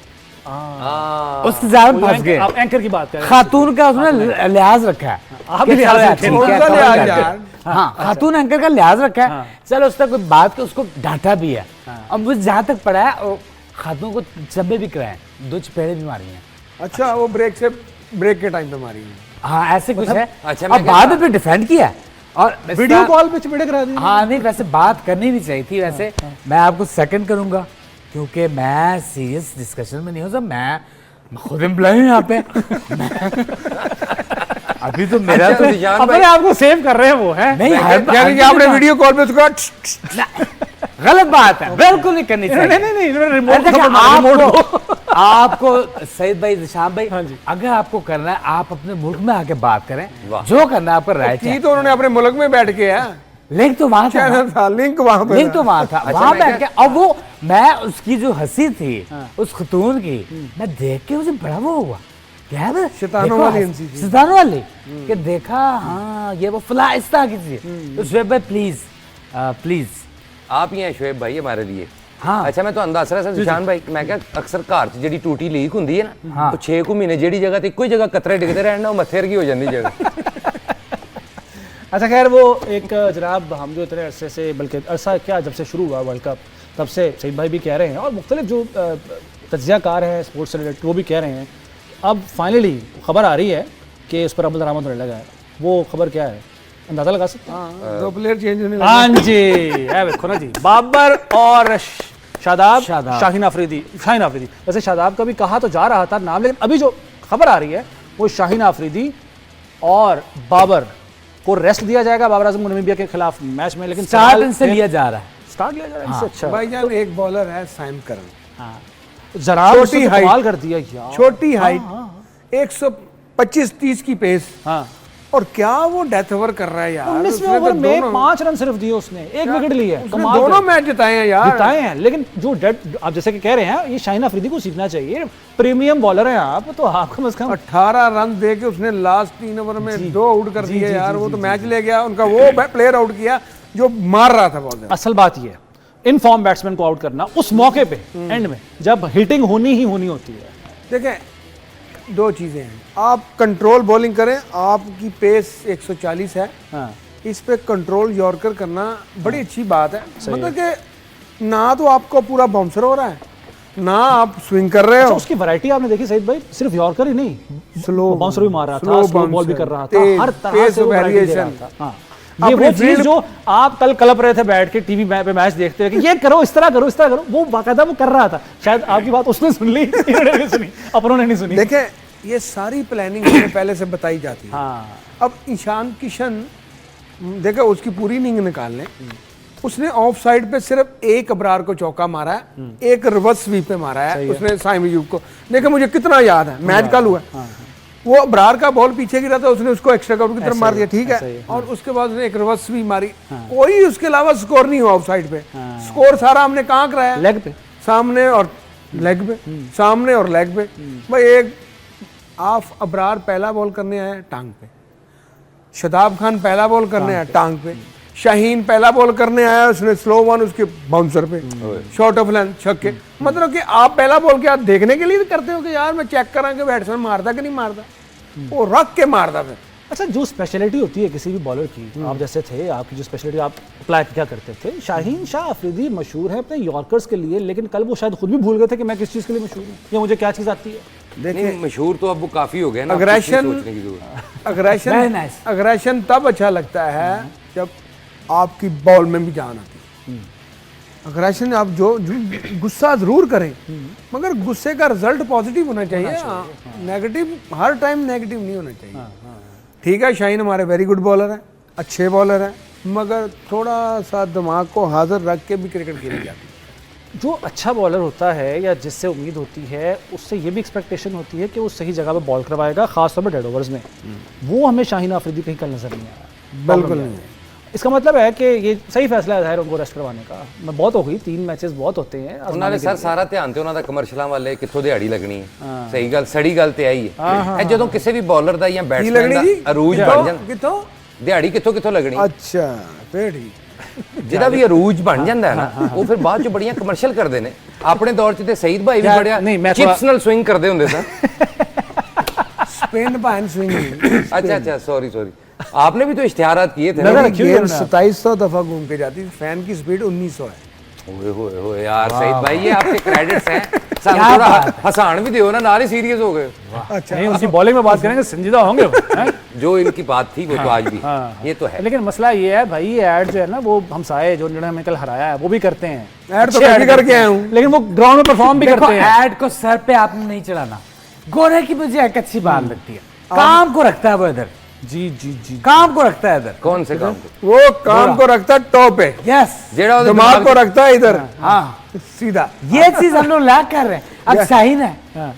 उसके ज्यादा फंस गए। आप एंकर की बात कर रहे हैं, खातून का उसने लिहाज रखा है। आप भी लिहाज रखें। हाँ, खातून एंकर का लिहाज रखा है। चलो उस तक कोई बात के उसको डांटा भी है। अब मुझे जहां तक पड़ा है, खातून को चब्बे भी कराए, 2 चपेड़े भी मारी हैं। अच्छा, वो ब्रेक के टाइम पे मारी है? हाँ, ऐसे कुछ है। अच्छा, अब बाद में डिफेंड किया और वीडियो कॉल पे चपेड़े करा दी। हाँ नहीं, वैसे बात करनी भी चाहिए थी। वैसे मैं आपको सेकंड करूंगा क्योंकि मैं सीरियस डिस्कशन में नहीं हूँ। मैं खुद एम्प्लॉय हूँ यहाँ पे। अभी तो मेरा तो अपने आप को सेव कर रहे हैं वो है नहीं, यानी कि आपने वीडियो कॉल पे उसको गलत बात है, बिल्कुल नहीं करनी चाहिए। नहीं, आपको सईद भाई, निशान भाई, अगर आपको करना है आप अपने मुल्क में आके बात करें, जो करना है आपका राइट है। तो उन्होंने अपने मुल्क में बैठ के है, लिंक तो वहां था, लिंक वहां पे, लिंक तो वहां था, वहां बैठ के। अब वो मैं उसकी जो हंसी थी उस खतून की, मैं देख के मुझे बड़ा वो हुआ, क्या है शैतानों वाली हंसी थी, शैतानों वाली, कि देखा हाँ ये वो फला इस तरह की चीज। तो शोएब भाई प्लीज प्लीज आप ही हैं शोएब भाई हमारे लिए। हाँ। अच्छा, मैं तो दस रहा सर निशान भाई, मैं क्या अक्सर घर च जी टूटी लीक होंगी है ना, तो 6 महीने जी जगह तो एक जगह कतरे डिगते रहना, मत्थे वर्गी हो जाती जगह। अच्छा खैर, वो एक जनाब, हम जो इतने अरसे से, बल्कि अरसा क्या, जब से शुरू हुआ वर्ल्ड कप तब से सईद भाई भी कह रहे हैं और मुख्तलिफ जो तज्ज़ियाकार हैं स्पोर्ट्स से रिलेटेड वो भी कह रहे हैं, अब फाइनली खबर आ रही है कि उस पर अमल दरामद होने लगा है। वो खबर क्या है, अंदाजा लगा सकते हैं? 2 प्लेयर चेंज होने लगे। हाँ जी, है देखो ना जी, बाबर और शादाब, शाहीन आफरीदी। वैसे शादाब का भी कहा तो जा रहा था नाम, लेकिन अभी जो खबर आ रही है वो शाहीन आफरीदी और बाबर को रेस्ट दिया जाएगा बाबर आजम नामीबिया के खिलाफ मैच में, लेकिन स्टार्ट इनसे लिया जा रहा है। स्टार्ट लिया जा रहा है इनसे। अच्छा भाईजान, एक बॉलर है साइम करन, जरा छोटी हाइट, कमाल कर दिया यार, छोटी हाइट, 125-30 की पेस, और क्या वो डेथ ओवर कर रहा है यार। 19वें ओवर में 5 रन सिर्फ दिए उसने, 1 विकेट लिया, कमाल। दोनों मैच जिताए हैं यार, जिताए हैं। लेकिन जो डेड, आप जैसे कि कह रहे हैं, ये शाहीन अफरीदी को सीखना चाहिए, प्रीमियम बॉलर हैं आप, तो आपको कम से कम 18 रन दे के उसने लास्ट 3 ओवर में 2 आउट कर दिए यार। वो तो मैच ले गया, उनका वो प्लेयर आउट किया जो मार रहा था बहुत। असल बात ये है, इन फॉर्म बैट्समैन को आउट करना उस मौके पे एंड में जब हिटिंग होनी ही होनी होती है। देखें, 2 चीजें हैं, आप कंट्रोल बॉलिंग करें, आपकी पेस 140 है, इस पे कंट्रोल यॉर्कर करना बड़ी अच्छी बात है। मतलब कि ना तो आपको पूरा बाउंसर हो रहा है, ना आप स्विंग कर रहे हो। उसकी वैरायटी आपने देखी सईद भाई, सिर्फ यॉर्कर ही नहीं, स्लो बाउंसर भी मार रहा था, स्लो बॉल भी कर रहा था, हर तरह से वेरिएशन था। ये अपनी वो चीज field- जो आप कल कलप रहे थे बैठ के टीवी पे मैच देखते हुए कि ये करो, इस तरह करो, इस तरह करो, वो बाकायदा वो कर रहा था। शायद आपकी बात उसने सुन ली, इन्होंने नहीं सुनी, अपनों ने नहीं सुनी। देखें ये सारी प्लानिंग हमें पहले से बताई जाती है। हाँ अब ईशान किशन देखो उसकी पूरी इनिंग निकाल लें, उसने ऑफ साइड पे सिर्फ एक अबरार को चौका मारा है, एक रिवर्स स्वीप पे मारा है उसने साइम अयूब को। देखो मुझे कितना याद है, मैच कल हुआ है। वो अबरार का बॉल पीछे गिरा था, उसने उसको एक्स्ट्रा कवर की तरफ मार दिया, ठीक है। और उसके बाद उसने एक रिवर्स स्वीप मारी, कोई उसके अलावा स्कोर नहीं हुआ ऑफ साइड पे। स्कोर सारा हमने कहाँ कराया, लेग पे, सामने और लेग पे, सामने और लेग पे। भाई एक आफ अबरार पहला बॉल करने आया टांग पे, शदाब खान पहला बॉल करने आया टांग पे, शाहीन पहला बॉल करने आया उसने स्लो वन उसके बाउंसर पे, शॉर्ट ऑफ लेंथ छक्के। मतलब कि आप पहला बॉल क्या देखने के लिए करते हो कि यार मैं चेक करा कि बैट्समैन मारता कि नहीं मारता, वो रख के मारता फिर। अच्छा जो स्पेशलिटी होती है किसी भी बॉलर की, आप जैसे थे, आपकी जो स्पेशलिटी आप अप्लाई क्या करते थे। शाहीन शाह अफरीदी मशहूर है अपने यॉर्कर्स के लिए, लेकिन कल वो शायद खुद भी भूल गए थे कि मैं किस चीज़ के लिए मशहूर हूँ या मुझे क्या चीज़ आती है। देखिए मशहूर तो अब वो काफी हो गया ना, अग्रेशन Very nice. अग्रेशन तब अच्छा लगता है जब आपकी बॉल में भी जान आती है। अग्रेशन आप जो गुस्सा जरूर करें, मगर गुस्से का रिजल्ट पॉजिटिव होना चाहिए। नेगेटिव हर टाइम नेगेटिव नहीं होना चाहिए। ठीक है शाहीन हमारे वेरी गुड बॉलर है, अच्छे बॉलर है, मगर थोड़ा सा दिमाग को हाजिर रख के भी क्रिकेट खेली जाती है। जो अच्छा बॉलर होता है या जिससे उम्मीद होती है, उससे ये भी एक्सपेक्टेशन होती है कि वो सही जगह पे बॉल करवाएगा, खासतौर पर डेड ओवर्स में। वो हमें शाहीन अफरीदी कहीं कल नजर नहीं आया, बिल्कुल नहीं। इसका मतलब है कि ये सही फैसला है ज़ाहिर उनको रेस्ट करवाने का। मैं बहुत हो गई, 3 मैचेस बहुत होते हैं। उन्होंने सर सारा ध्यान ਤੇ ਉਹਨਾਂ ਦਾ ਕਮਰਸ਼ੀਅਲਾਂ ਵਾਲੇ ਕਿੱਥੋਂ ਦਿਹਾੜੀ ਲੱਗਣੀ ਹੈ। ਸਹੀ ਗੱਲ ਸੜੀ ਗੱਲ ਤੇ ਆਈ ਹੈ। ਇਹ ਜਦੋਂ ਕਿਸੇ ਵੀ ਬੋਲਰ ਦਾ ਜਾਂ ਬੈਟਸਮੈਨ ਦਾ ਅਰੂਜ ਬਣ ਜਾਂਦਾ, कितों ਦਿਹਾੜੀ ਕਿੱਥੋਂ ਲੱਗਣੀ। अच्छा फिर ठीक। ਜਿਹਦਾ ਵੀ ਅਰੂਜ ਬਣ ਜਾਂਦਾ ਹੈ ਨਾ, ਉਹ ਫਿਰ ਬਾਅਦ ਚ ਬੜੀਆਂ ਕਮਰਸ਼ੀਅਲ ਕਰਦੇ ਨੇ। ਆਪਣੇ ਦੌਰ ਚ ਤੇ ਸਈਦ ਭਾਈ ਵੀ ਬੜਿਆ ਚਿਪਸ ਨਾਲ ਸਵਿੰਗ ਕਰਦੇ ਹੁੰਦੇ ਸਨ। स्पिन पैन स्विंग। अच्छा सॉरी आपने भी तो इश्तिहारात किए थे ना। गेंद 2700 दफा घूम के जाती है, फैन की स्पीड 1900 है। ओए होए होए यार सईद भाई ये आपके क्रेडिट्स हैं। सानू थोड़ा हसान भी दियो ना, नाल ही सीरियस हो गए। अच्छा नहीं, उनकी बॉलिंग में बात करेंगे, संजीदा होंगे वो, हैं? जो इनकी बात थी वो तो आज भी ये तो है। लेकिन मसला ये है भाई, ये ऐड जो है ना, वो हमसाए जो जिन्होंने हमें कल हराया है वो भी करते हैं। ऐड तो अच्छे मैं भी ऐड करके आया हूँ। लेकिन वो ग्राउंड में परफॉर्म भी देखो करते हैं। ऐड को सर पे आपने नहीं चढ़ाना। गोरे की मुझे एक अच्छी बात लगती है, काम को रखता है वो इधर। जी जी जी काम को रखता है इधर। कौन से काम को? वो काम को रखता है टॉप पे, यस, जेड़ा ओदे दिमाग को रखता है इधर। हाँ सीधा ये चीज हम लोग लैक कर रहे हैं। अब शाहीन है,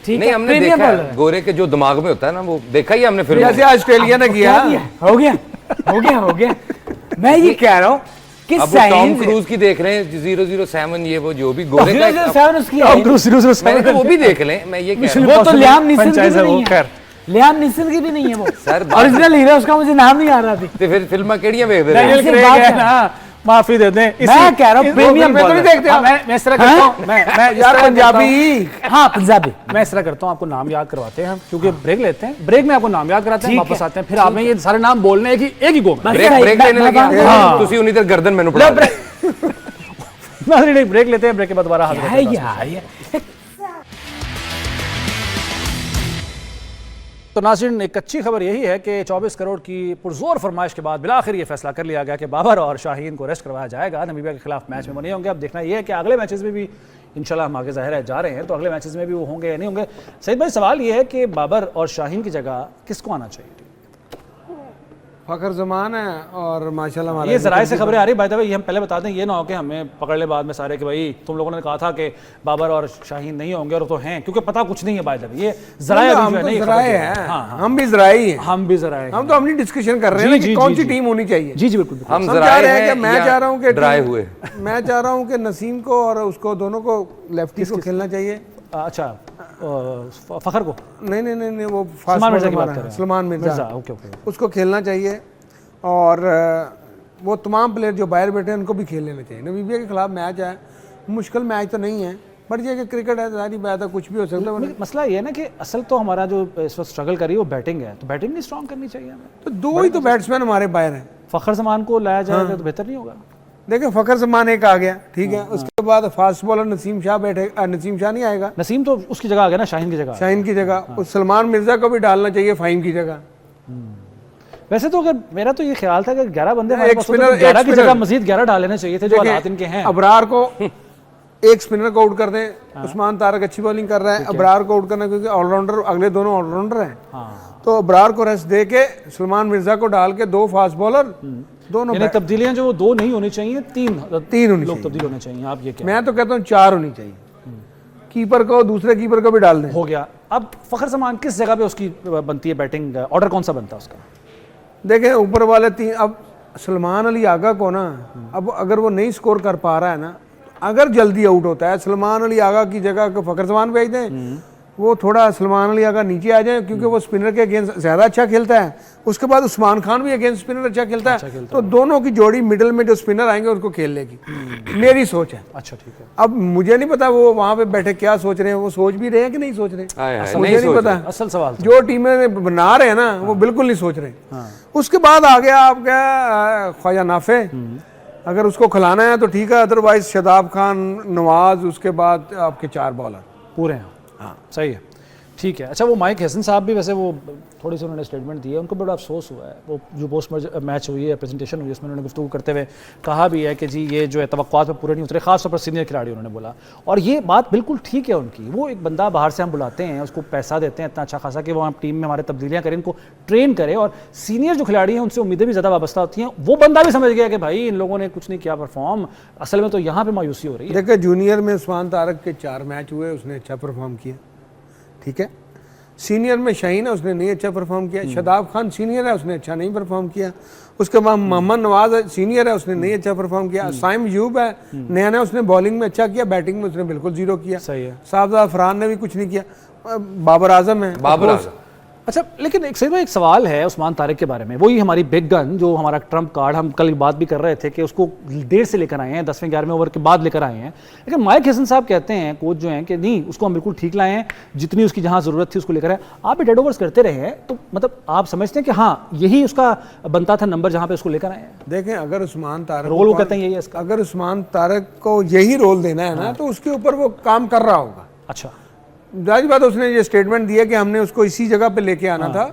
ठीक नहीं है, हमने प्रीमियम देखा बॉलर है, है। गोरे के जो दिमाग में होता है ना वो देखा ही हमने फिल्म जैसे ऑस्ट्रेलिया ने किया। क्या किया? हो गया। मैं ये कह रहा हूँ कि अब वो टॉम क्रूज की देख रहे हैं 007, ये वो जो भी गोरे का मैंने वो भी देख लें। मैं ये कह रहा हूँ वो तो लियाम नीसन की franchise भी है वो, नहीं है। खैर। लियाम नीसन की भी नहीं है वो। सर ओरिजिनल हीरो उसका मुझे नाम नहीं आ रहा थी। ਤੇ ਫਿਰ ਫਿਲਮਾਂ ਕਿਹੜੀਆਂ ਵੇਖਦੇ डैनियल ਰਹੇ? क्रेग बात है है। ना, माफी दे दें। मैं कह रहा हूँ प्रीमियम में तो नहीं देखते हाँ, मैं इस तरह करता हूँ, मैं इस यार तरह करता हूँ। पंजाबी। हाँ पंजाबी। मैं इस तरह करता हूँ, आपको नाम याद करवाते हैं हम, क्योंकि ब्रेक लेते हैं, ब्रेक में आपको नाम याद कराते हैं, ठीक वापस है, आते हैं, फिर आपने ये सारे नाम बोलने हैं कि एक ही गो में। बस ब्रेक सही, ब्रेक मैं- लेने मैं लगे बात- हैं। ਤੁਸੀਂ उन्हीं देर गर्दन मैंने पड़ा ब्रेक लेते हैं, ब्रेक के बाद दोबारा हाजिर क्या होते है हैं। यार ये? तो नाज़रीन, एक अच्छी खबर यही है कि 24 करोड़ की पुरजोर फरमाइश के बाद बिलाखिर ये फैसला कर लिया गया कि बाबर और शाहीन को रेस्ट करवाया जाएगा। नमीबिया के खिलाफ मैच में वो नहीं होंगे। अब देखना ये है कि अगले मैचेस में भी इंशाल्लाह हम आगे ज़ाहिर है जा रहे हैं, तो अगले मैचेस में भी वो होंगे या नहीं होंगे। सईद भाई, सवाल ये है कि बाबर और शाहीन की जगह किसको आना चाहिए? फखर जमान है और माशाल्लाह हमारा ये जराए से खबरें आ रही, बाय द वे ये हम पहले बता दें, ये ना हो कि हमें पकड़ ले बाद में सारे कि भाई तुम लोगों ने कहा था कि बाबर और शाहीन नहीं होंगे, और तो हैं, क्योंकि पता कुछ नहीं है। बाय द वे ये जराए हम तो जराए हैं, हम भी जराए हैं। हम भी जराए हम तो अपनी डिस्कशन कर रहे हैं कि कौन सी टीम होनी चाहिए। जी जी बिल्कुल। हम हम चाह रहे हैं कि मैं चाह रहा हूँ कि ड्राई हुए मैं चाह रहा हूँ कि नसीम को और उसको दोनों को लेफ्टी को खेलना चाहिए। अच्छा, फखर को नहीं वो सलमान मिर्जा की बात कर रहे हैं। Salman Mirza, okay okay. उसको खेलना चाहिए, और वो तमाम प्लेयर जो बाहर बैठे हैं उनको भी खेल लेना चाहिए। नमीबिया के खिलाफ मैच है, मुश्किल मैच तो नहीं है, बट ये कि क्रिकेट है, सारी बात है, कुछ भी हो सकता है। मसला ये है ना कि असल तो हमारा जो इस वक्त स्ट्रगल कर रही है वो बैटिंग है, तो बैटिंग नहीं स्ट्रॉन्ग करनी चाहिए हमें। तो दो ही तो बैट्समैन हमारे बाहर हैं। फखर जमान को लाया जाएगा तो बेहतर नहीं होगा? देखिए फखर जमान एक आ गया, ठीक है, उसके बाद फास्ट बॉलर नसीम शाह बैठे, नसीम शाह नहीं आएगा, नसीम तो उसकी जगह आ गया ना, शाहीन की जगह। शाहीन की जगह। उस सलमान मिर्जा को भी डालना चाहिए फाहिम की जगह। वैसे तो अगर मेरा तो ये ख्याल था कि 11 बंदे हमारे एक पास होते spinner- तो 11 एक की spinner- जगह मजीद 11 डाल लेने चाहिए थे जो देखिए, हालात इनके हैं। अबरार को एक स्पिनर को आउट कर दें, उस्मान तारक अच्छी बॉलिंग कर रहा है, अबरार को आउट करना, क्योंकि ऑलराउंडर अगले दोनों ऑलराउंडर हैं। तो अबरार को रेस्ट दे के सलमान मिर्जा को डाल के 2 फास्ट बॉलर, दोनों यानी तब्दीलियां जो वो 2 नहीं होनी चाहिए, 3 होनी लोग चाहिए। तब्दील होने चाहिए। आप ये क्या मैं तो कहता हूँ 4 होनी चाहिए। कीपर को, दूसरे कीपर को भी डाल दें। हो गया। अब फखर जमान किस जगह पे उसकी बनती है बैटिंग, ऑर्डर कौन सा बनता है उसका? देखें ऊपर वाले 3, अब सलमान अली आगा को ना, अब अगर वो नहीं स्कोर कर पा रहा है ना, अगर जल्दी आउट होता है, सलमान अली आगा की जगह को फखर जमान भेज दें, वो थोड़ा सलमान अली आगा नीचे आ जाए, क्योंकि वो स्पिनर के अगेंस्ट ज़्यादा अच्छा खेलता है। उसके बाद उस्मान खान भी अगेंस्ट स्पिनर अच्छा खेलता है, तो दोनों की जोड़ी मिडिल में जो स्पिनर आएंगे उनको खेल लेगी, मेरी सोच है। अच्छा ठीक है। अब मुझे नहीं पता वो वहाँ पे बैठे क्या सोच रहे हैं, वो सोच भी रहे हैं कि नहीं सोच रहे, मुझे नहीं पता। असल सवाल था। जो टीमें बना रहे हैं ना, वो बिल्कुल नहीं सोच रहे। उसके बाद आ गया आपका ख्वाजा नाफे, अगर उसको खिलाना है तो ठीक है, अदरवाइज शदाब खान, नवाज, उसके बाद आपके 4 बॉलर पूरे हैं। हाँ सही है, ठीक है। अच्छा वो माइक हसन साहब भी वैसे वो थोड़ी सी उन्होंने स्टेटमेंट दी है, उनको बड़ा अफसोस हुआ है। वो जो पोस्ट मैच हुई है, प्रेजेंटेशन हुई है, उसमें उन्होंने गुफ्तगू करते हुए कहा भी है कि जी ये जो है तवक्कुआत पे पूरे नहीं उतरे, खासतौर पर सीनियर खिलाड़ी उन्होंने बोला। और ये बात बिल्कुल ठीक है उनकी। वो एक बंदा बाहर से हम बुलाते हैं, उसको पैसा देते हैं इतना अच्छा खासा कि वो हम टीम में हमारे तब्दीलियाँ करें, इनको ट्रेन करे, और सीनियर जो खिलाड़ी हैं उनसे उम्मीदें भी ज़्यादा वाबस्ता होती हैं। वो बंदा भी समझ गया कि भाई इन लोगों ने कुछ नहीं किया परफॉर्म, असल में तो यहाँ पर मायूसी हो रही है। देखिए जूनियर में उस्मान तारक के 4 मैच हुए, उसने अच्छा परफॉर्म किया, ठीक है। सीनियर में शाहीन है, उसने नहीं अच्छा परफॉर्म किया। शदाब खान सीनियर है, उसने अच्छा नहीं परफॉर्म किया। उसके बाद मोहम्मद नवाज सीनियर है, उसने नहीं अच्छा परफॉर्म किया। साइम यूब है नया नया, उसने बॉलिंग में अच्छा किया, बैटिंग में उसने बिल्कुल 0 किया। सही है। साहबजादा फरहान ने भी कुछ नहीं किया। बाबर आजम है, बाबर आजम। अच्छा लेकिन एक सही एक सवाल है उस्मान तारिक के बारे में। वही हमारी बिग गन, जो हमारा ट्रम्प कार्ड, हम कल बात भी कर रहे थे कि उसको देर से लेकर आए हैं, 10वें 11वें ओवर के बाद लेकर आए हैं। लेकिन माइक हसन साहब कहते हैं, कोच जो हैं, कि नहीं उसको हम बिल्कुल ठीक लाए हैं, जितनी उसकी जहां ज़रूरत थी उसको लेकर आए। आप भी डेड ओवर्स करते रहे हैं, तो मतलब आप समझते हैं कि हाँ यही उसका बनता था नंबर जहाँ पे उसको लेकर आए हैं? देखें अगर उस्मान तारक रोल वो कहते हैं यही है इसका। अगर उस्मान तारक को यही रोल देना है ना, तो उसके ऊपर वो काम कर रहा होगा। अच्छा जाहिर बात उसने ये स्टेटमेंट दिया कि हमने उसको इसी जगह पे लेके आना था।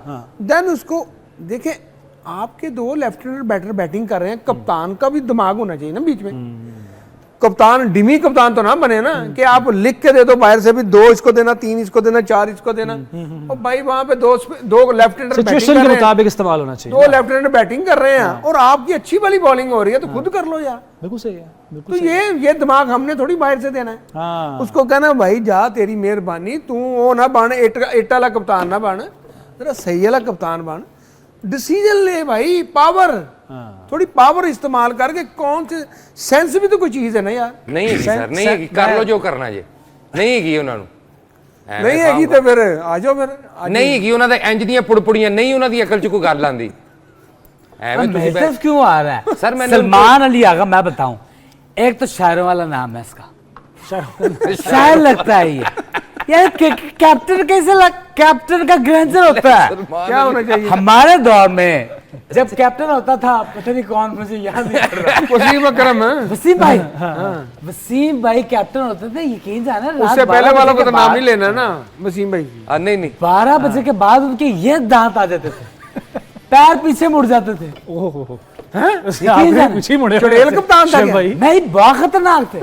देन उसको देखें, आपके 2 लेफ्टिनेंट बैटर बैटिंग कर रहे हैं, कप्तान का भी दिमाग होना चाहिए ना बीच में। कप्तान डिमी कप्तान तो ना बने ना कि आप लिख के दे दो बाहर से भी 2 इसको देना, 3 इसको देना, 4 इसको देना। और भाई वहां पे 2 लेफ्टिनेंट सिचुएशन के मुताबिक इस्तेमाल होना चाहिए। 2 लेफ्टिनेंट बैटिंग कर रहे हैं और आपकी अच्छी वाली बॉलिंग हो रही है, तो खुद कर लो यार। बिल्कुल सही है, तो बिल्कुल। ये दिमाग हमने थोड़ी बाहर से देना है। हाँ उसको कहना भाई जा, तेरी मेहरबानी, तू वो ना बन, इट वाला कप्तान ना बन, जरा सही वाला कप्तान बन, डिसीजन ले भाई, पावर, थोड़ी पावर इस्तेमाल करके। कौन से सेंस भी तो कोई चीज है ना यार। नहीं है सर, नहीं है, कर लो जो करना जे, नहीं है ਉਹਨਾਂ ਨੂੰ नहीं हैगी तो फिर आ जाओ फिर। ਨਹੀਂ ਹੈਗੀ ਉਹਨਾਂ ਦੇ ਇੰਜ ਦੀਆਂ ਪੁੜਪੁੜੀਆਂ, ਨਹੀਂ ਉਹਨਾਂ ਦੀ ਅਕਲ 'ਚ ਕੋਈ ਗੱਲ ਆਂਦੀ ਐਵੇਂ ਤੁਸੀਂ मैसेज क्यों आ रहा है? सर, मैंने सलमान अली आगा, मैं बताऊं, एक तो शायरों वाला नाम है इसका, शायर लगता है ये यार। कैप्टन कैसे कैप्टन का ग्रैंडसन होता है। क्या होना चाहिए? हमारे दौर में जब कैप्टन होता था, पता नहीं कौन, मुझे याद नहीं आ रहा, वसीम अकरम है। वसीम भाई, वसीम भाई कैप्टन होते थे। यकीन जाना, उससे पहले वाला को तो नाम नहीं लेना ना, वसीम भाई। नहीं नहीं 12 बजे के बाद उनके ये दांत आ जाते थे, पैर पीछे मुड़ जाते थे। कुछ ही मुड़े चुड़ैल कप्तान था क्या? भाई नहीं, बहुत खतरनाक थे।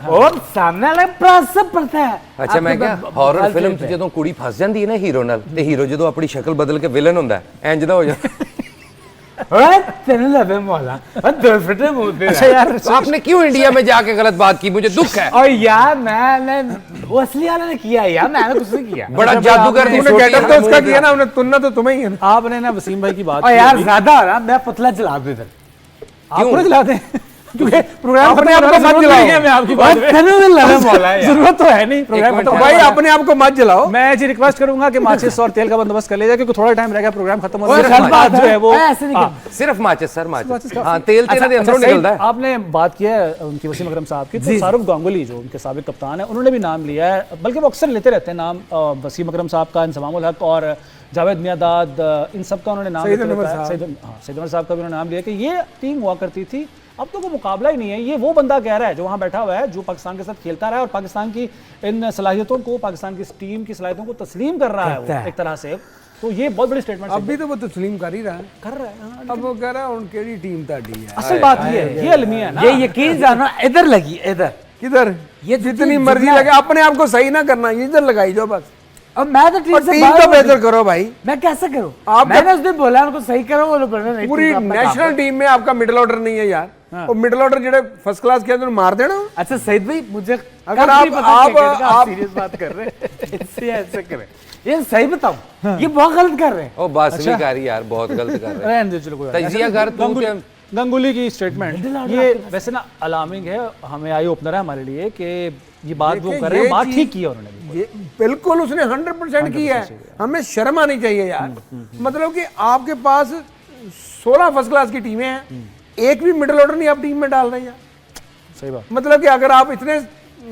और सामने वाला सब पड़ता है। ਅੱਛਾ ਮੈਂ ਕਿਹਾ ਹੌਰਰ ਫਿਲਮ 'ਚ ਜਦੋਂ ਕੁੜੀ ਫਸ ਜਾਂਦੀ ਹੈ ਨਾ ਹੀਰੋ ਨਾਲ, ਤੇ ਹੀਰੋ ਜਦੋਂ ਆਪਣੀ ਸ਼ਕਲ ਬਦਲ ਕੇ ਵਿਲਨ ਹੁੰਦਾ ਹੈ, ਇੰਜ ਦਾ ਹੋ ਜਾਂਦਾ। तेरे लबे मौला, दो फटे मुंह पे। अच्छा यार, तो आपने क्यों इंडिया में जाके गलत बात की? मुझे दुख है। और यार मैंने, वो असली वाले ने किया यार, मैंने कुछ नहीं किया। बड़ा जादूगर तूने गेटअप तो उसका किया ना, उन्हें तुन्ना तो तुम्हें ही है ना। आपने ना वसीम भाई की बात और यार ज्यादा हो रहा, मैं पुतला जला दूं इधर। आप पूरा जलाते हैं क्योंकि प्रोग्राम अपने आप को मत जलाओ। मैं आपकी बात में तेरे लबे मौला है यार। जरूरत तो है नहीं प्रोग्राम मिनट, खत्म तो भाई अपने आप को मत जलाओ। मैं जी रिक्वेस्ट करूंगा कि माचिस और तेल का बंदोबस्त कर लीजिए, क्योंकि थोड़ा टाइम रह गया, प्रोग्राम खत्म होने और में। हर बात जो है वो ऐसे नहीं करते। सिर्फ माचिस सर, माचिस। का- हाँ, तेल तेल दे अंदरों सही, निकलता है। आपने बात की है उनकी वसीम अकरम साहब की, तो शाहरुख गांगुली जो उनके साबिक कप्तान है, उन्होंने भी नाम लिया है, बल्कि वो अक्सर लेते रहते हैं नाम। वसीम अकरम साहब का, इंजमामुल हक और जावेद मियादाद, इन सब का उन्होंने नाम सईद लेते अनवर रहता है। साहब। सईद अनवर साहब का भी उन्होंने नाम लिया कि ये टीम हुआ करती थी, अब तो कोई मुकाबला ही नहीं है। ये वो बंदा कह रहा है जो वहाँ बैठा हुआ है, जो पाकिस्तान के साथ खेलता रहा है और पाकिस्तान की इन सलाहियतों को, पाकिस्तान की इस टीम की सलाहियतों को तस्लीम कर रहा है वो एक तरह से। तो ये बहुत बड़ी स्टेटमेंट अभी तो वो तस्लीम कर ही रहा है, कर रहा है। हाँ, अब वो कह रहा है उनकी टीम ताड़ी है। असल बात ये है, ये अलमिया है ना। ये यकीन जानो इधर लगी, इधर किधर ये जितनी मर्जी लगे, अपने आप को सही ना करना, इधर लगाई जो बस। अब मैं तो टीम से टीम बाहर तो हूँ। बेहतर करो भाई। मैं कैसे करूं? आप मैंने उस दिन बोला उनको सही करो, वो लोग बोले नहीं, पूरी तुम अपना काम नेशनल टीम में आपका मिडिल ऑर्डर नहीं है यार, वो मिडिल ऑर्डर जेडे फर्स्ट क्लास के अंदर मार देना। करो। अच्छा सईद भाई, मुझे अगर कब नहीं पता आप क्रिकेट का, आप सीरियस बात कर रहे हैं इससे ऐसे करें। ये सही बताऊं, ये बहुत गलत कर रहे हैं। ओ बस भी करी यार, बहुत गलत कर रहे हैं। रहने दे, चलो कोई बात नहीं। तजिया कर तू क्या गंगुली की स्टेटमेंट ये वैसे ना अलार्मिंग है, हमें आई ओपनर है हमारे लिए कि ये बात वो देखिए, कर रहे हैं, ये बात चीज- ठीक की है उन्होंने भी। ये बिल्कुल उसने 100% की है, हमें शर्म आनी चाहिए यार। मतलब कि आपके पास 16 फर्स्ट क्लास की टीमें हैं, एक भी मिडिल ऑर्डर नहीं आप टीम में डाल रहे हैं यार। सही बात। मतलब कि अगर आप इतने,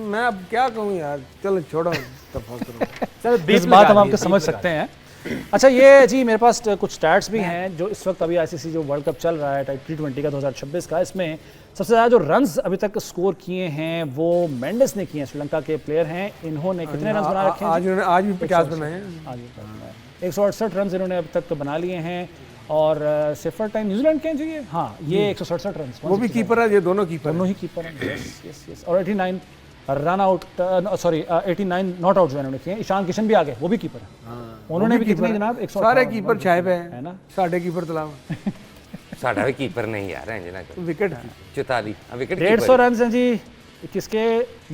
मैं अब क्या कहूँ यार, चलो छोड़ो तफाक करो। चलो इस बात हम आपके समझ सकते हैं। अच्छा ये जी मेरे पास कुछ स्टैट्स भी हैं जो इस वक्त अभी आईसीसी जो वर्ल्ड कप चल रहा है T20 का 2026 का, इसमें सबसे ज़्यादा जो रन्स अभी तक स्कोर किए हैं वो मेंडिस ने किए हैं, श्रीलंका के प्लेयर हैं। इन्होंने कितने रन बना रखे हैं? आज उन्होंने आज भी 50 बनाए हैं। आज 168 रन इन्होंने अब तक बना लिए हैं। और सिफर टाइम न्यूजीलैंड के हैं जी ये, हाँ ये 167 रन, वो भी कीपर है, ये दोनों कीपर दोनों ही कीपर हैं। Yes yes yes. और 89 run out, sorry 89 not out जो इन्होंने किए। ईशान किशन भी आ गए, वो भी कीपर है। उन्होंने भी कितने जनाब 100 सारे कीपर छाए पे है ना। साढ़े कीपर तलाव साडा भी कीपर नहीं यार, इंज ना कर। विकेट 44 विकेट 150 रन हैं जी किसके,